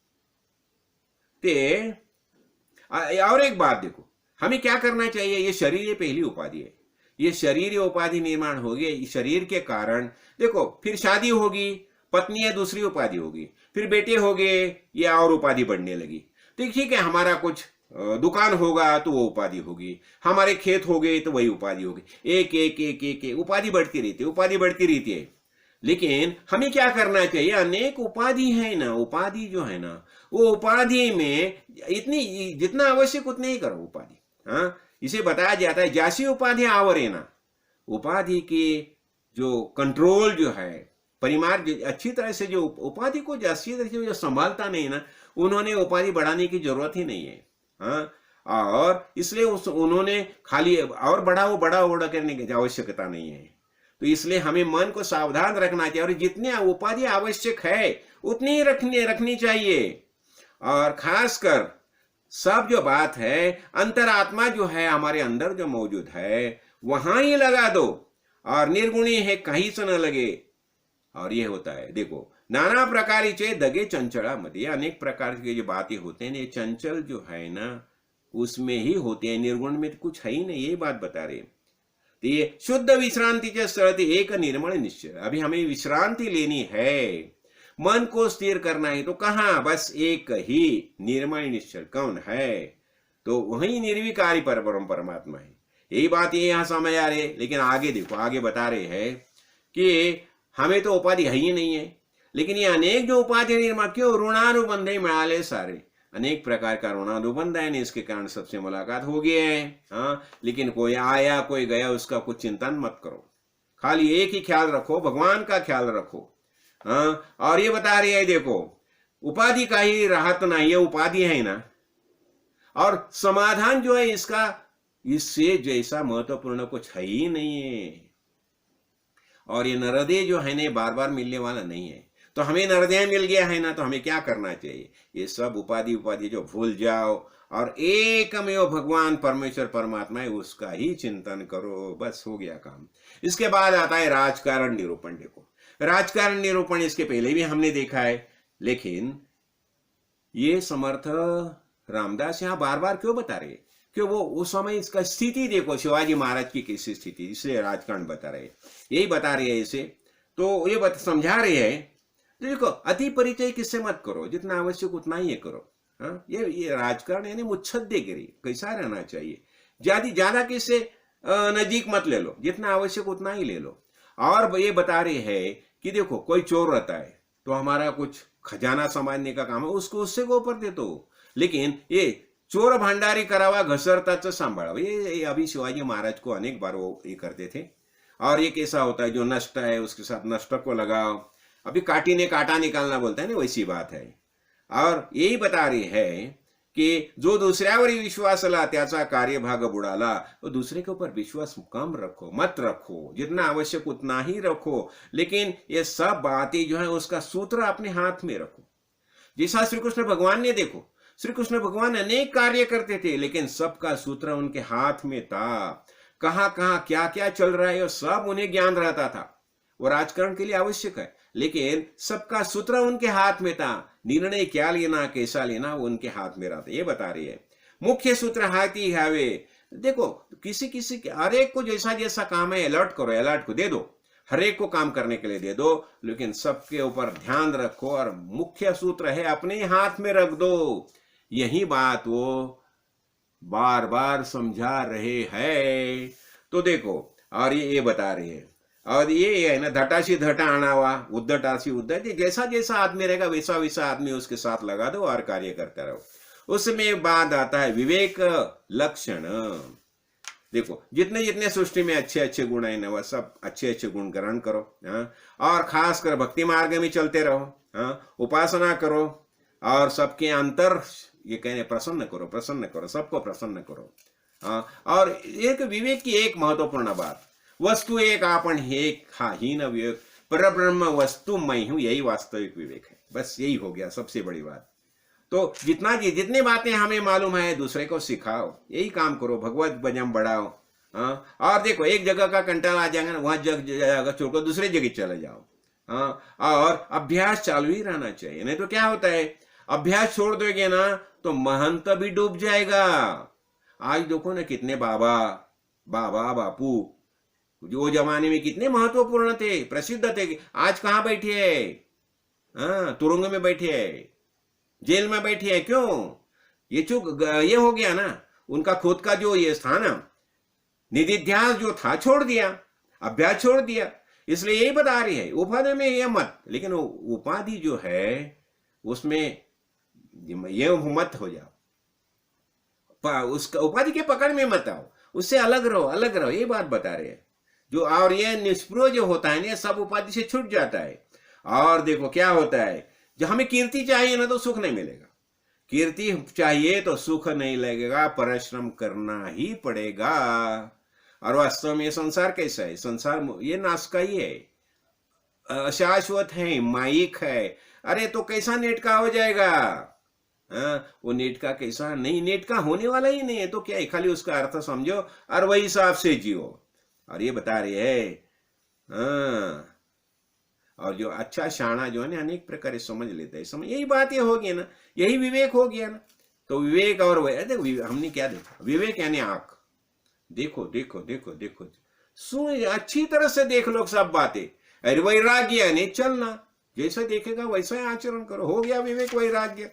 और एक बात देखो, हमें क्या करना चाहिए? ये शरीर, ये पहली उपाधि है। ये शरीर, ये उपाधि निर्माण हो गई, शरीर के कारण देखो फिर शादी होगी, पत्नी है, दूसरी उपाधि होगी, फिर बेटे हो गए, ये और उपाधि बढ़ने लगी। तो ठीक है, हमारा कुछ दुकान होगा तो वो उपाधि होगी, हमारे खेत हो गए तो वही उपाधि होगी। एक एक एक एक, एक उपाधि बढ़ती रहती है, उपाधि बढ़ती रहती है। लेकिन हमें क्या करना चाहिए? अनेक उपाधि है ना, उपाधि जो है ना, वो उपाधि में इतनी जितना आवश्यक उतने ही करो उपाधि। हाँ, इसे बताया जाता है जैसी उपाधि आवरे ना, उपाधि के जो कंट्रोल जो है, परिमाण अच्छी तरह से जो उपाधि को अच्छी तरह से जो संभालता नहीं ना, उन्होंने उपाधि बढ़ाने की जरूरत ही नहीं है। हाँ, और इसलिए उन्होंने खाली और बड़ा करने की आवश्यकता नहीं है। तो इसलिए हमें मन को सावधान रखना चाहिए, और जितनी उपाधि आवश्यक है उतनी ही रखनी चाहिए। और खासकर सब जो बात है, अंतरात्मा जो है हमारे अंदर जो मौजूद है वहां ही लगा दो, और निर्गुणी है कहीं से न लगे। और ये होता है, देखो नाना प्रकार चे दगे चंचला मत, ये अनेक प्रकार की जो बातें होते हैं, ये चंचल जो है ना उसमें ही होते हैं, निर्गुण में तो कुछ है ही नहीं। ये बात बता रहे। तो ये शुद्ध विश्रांति के स्थल एक निर्मल निश्चय। अभी हमें विश्रांति लेनी है, मन को स्थिर करना है, तो कहां? बस एक ही निर्मल निश्चल कौन है? तो वही निर्विकारी परमात्मा है। यही बात ये यहां समझ आ रही है। लेकिन आगे देखो, आगे बता रहे हैं कि हमें तो उपाधि है ही नहीं है, लेकिन ये अनेक जो उपाधि निर्माण क्यों? ऋणानुबंध ही मिला सारे, अनेक प्रकार का ऋणानुबंध है, इसके कारण सबसे मुलाकात हो गई है। हाँ, लेकिन कोई आया कोई गया उसका कुछ चिंतन मत करो, खाली एक ही ख्याल रखो, भगवान का ख्याल रखो। हाँ, और ये बता रही है, देखो उपाधि का ही राहत ना, ये उपाधि है ना, और समाधान जो है इसका, इससे जैसा महत्वपूर्ण कुछ है ही नहीं है। और ये नरदे जो है ना बार बार मिलने वाला नहीं है। तो हमें नरदेह मिल गया है ना, तो हमें क्या करना चाहिए? ये सब उपाधि उपाधि जो भूल जाओ और एकमेव भगवान परमेश्वर परमात्मा है उसका ही चिंतन करो, बस हो गया काम। इसके बाद आता है राजकारण निरूपण। देखो राजकारण निरूपण इसके पहले भी हमने देखा है, लेकिन ये समर्थ रामदास यहाँ बार बार क्यों बता रहे? कि वो उस समय इसका स्थिति देखो, शिवाजी महाराज की कैसी स्थिति, इसलिए राजकारण बता रहे, यही बता रहे हैं इसे। तो ये समझा रहे हैं, देखो अति परिचय किससे मत करो, जितना आवश्यक उतना ही ये करो। हाँ, ये राजकारण यानी मुच्छद्देगिरी कैसा रहना चाहिए, ज्यादा किससे नजीक मत ले लो, जितना आवश्यक उतना ही ले लो। और ये बता रहे हैं कि देखो कोई चोर रहता है तो हमारा कुछ खजाना संभालने का काम है, उसको उससे को ऊपर दे दो, लेकिन ये चोर भंडारी करावा घसरताच सांभाळावा, ये अभी शिवाजी महाराज को अनेक बार वो ये करते थे। और ये कैसा होता है, जो नष्ट है उसके साथ नष्ट को लगाओ, अभी काटी ने काटा निकालना बोलता है ना, वैसी बात है। और यही बता रही है कि जो दूसऱ्यावर विश्वासला त्याचा कार्यभाग बुडाला, तो दूसरे के ऊपर विश्वास कम रखो, मत रखो, जितना आवश्यक उतना ही रखो, लेकिन ये सब बातें जो है उसका सूत्र अपने हाथ में रखो। जैसा श्री कृष्ण भगवान ने, देखो श्री कृष्ण भगवान अनेक कार्य करते थे, लेकिन सबका सूत्र उनके हाथ में था। कहां कहां क्या क्या चल रहा है सब उन्हें ज्ञान रहता था। वो राजकारण के लिए आवश्यक है, लेकिन सबका सूत्र उनके हाथ में था। निर्णय क्या लेना कैसा लेना वो उनके हाथ में रहता। ये बता रही है मुख्य सूत्र हाथ ही हावे। देखो किसी किसी के हर एक को जैसा जैसा काम है अलर्ट करो, अलर्ट को दे दो, हर एक को काम करने के लिए दे दो, लेकिन सबके ऊपर ध्यान रखो और मुख्य सूत्र है अपने हाथ में रख दो। यही बात वो बार बार समझा रहे हैं। तो देखो और ये बता रहे हैं, और ये है ना धटासी धटा आनावा, उद्धटासी उद्धट, जैसा जैसा आदमी रहेगा वैसा वैसा आदमी उसके साथ लगा दो और कार्य करते रहो। उसमें बाद आता है विवेक लक्षण। देखो जितने जितने सृष्टि में अच्छे अच्छे गुण है ना, वह सब अच्छे अच्छे गुण ग्रहण करो। और खास कर भक्ति मार्ग में चलते रहो, उपासना करो और सबके अंतर ये कहने प्रसन्न करो, सबको प्रसन्न करो। और एक विवेक की एक महत्वपूर्ण बात, वस्तु एक आपण एक हीन विवेक, परब्रह्म वस्तु मैं हूं, यही वास्तविक विवेक है। बस यही हो गया सबसे बड़ी बात। तो जितनी बातें हमें मालूम है दूसरे को सिखाओ, यही काम करो, भगवत भजन बढ़ाओ। और देखो एक जगह का कंटाला आ जाएगा ना, वहां जगह छोड़कर दूसरे जगह चले जाओ। और अभ्यास चालू ही रहना चाहिए, नहीं तो क्या होता है अभ्यास छोड़ दोगे ना तो महंत भी डूब जाएगा। आज देखो ना कितने बाबा बापू जो जमाने में कितने महत्वपूर्ण थे, प्रसिद्ध थे, आज कहां बैठे हैं? तुरुंग में बैठे हैं, जेल में बैठे हैं। क्यों? ये हो गया ना, उनका खुद का जो ये था ना निधिध्यास जो था छोड़ दिया, अभ्यास छोड़ दिया। इसलिए यही बता रही है उपाधि में ये मत, लेकिन उपाधि जो है उसमें ये मत हो जाओ, उसका उपाधि के पकड़ में मत आओ, उससे अलग रहो, ये बात बता रहे हैं। जो और ये निष्प्रो जो होता है ना सब उपाधि से छूट जाता है। और देखो क्या होता है, जब हमें कीर्ति चाहिए ना तो सुख नहीं मिलेगा, कीर्ति चाहिए तो सुख नहीं लगेगा, परिश्रम करना ही पड़ेगा। और वास्तव में संसार कैसा है? संसार ये नाश का ही है, अशाश्वत है, माइक है। अरे तो कैसा नेट का हो जाएगा? वो नेट का कैसा नहीं, नेट का होने वाला ही नहीं है। तो क्या है, खाली उसका अर्थ समझो और वही हिसाब से जियो। और ये बता रही है और जो अच्छा शाना जो है ना अनेक प्रकार समझ लेता है, समझ यही बात ये हो गई ना, यही विवेक हो गया ना। तो विवेक और हमने क्या देखा, विवेक यानी आंख, देखो देखो देखो देखो, सुन अच्छी तरह से देख लो सब बातें। अरे वैराग्य यानी चलना, जैसा देखेगा वैसा ही आचरण करो, हो गया विवेक वैराग्य।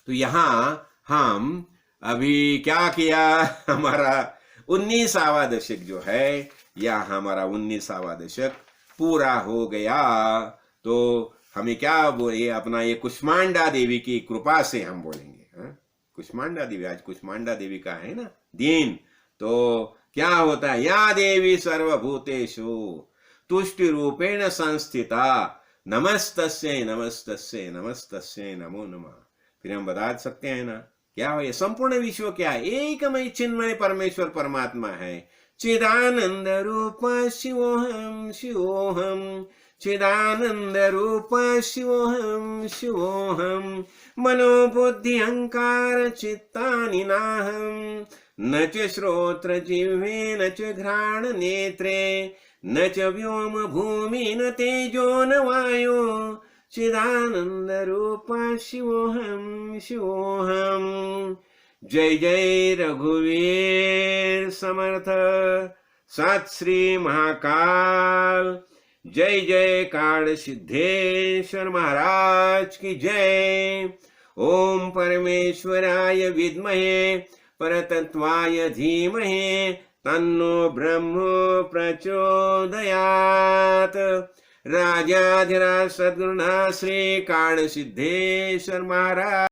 तो यहां हम अभी क्या किया, हमारा 19वां दशक जो है या हमारा 19वां दशक पूरा हो गया। तो हमें क्या बोले, अपना ये कुष्मांडा देवी की कृपा से हम बोलेंगे। कुष्मांडा देवी, आज कुष्मांडा देवी का है ना दिन। तो क्या होता है, या देवी सर्वभूतेषु तुष्टि रूपेण संस्थिता, नमस्तस्यै नमस्तस्यै नमस्तस्यै नमो नमः। फिर हम बता सकते हैं ना क्या हो, ये संपूर्ण विश्व क्या है, एकमय चिन्मय परमेश्वर परमात्मा है। चिदानंद रूप शिवोहम शिवोहम चिदानंद रूप शिवोहम शिवोहम मनोबुद्धि अहंकार चित्तानि नाहम न च श्रोत्र जिह्वे न च घ्राण नेत्रे न च व्योम भूमि न तेजो न वायो चिदानंद रूप शिवोहम शिवोहम। जय जय रघुवीर समर्थ। सत श्री महाकाल। जय जय काल सिद्धेश्वर महाराज की जय। ओम परमेश्वराय विद्महे परतत्वाय धीमहि तन्नो ब्रह्म प्रचोदयात्। राजाधिराज सद्गुरुनाथ श्री काल सिद्धेश्वर महाराज।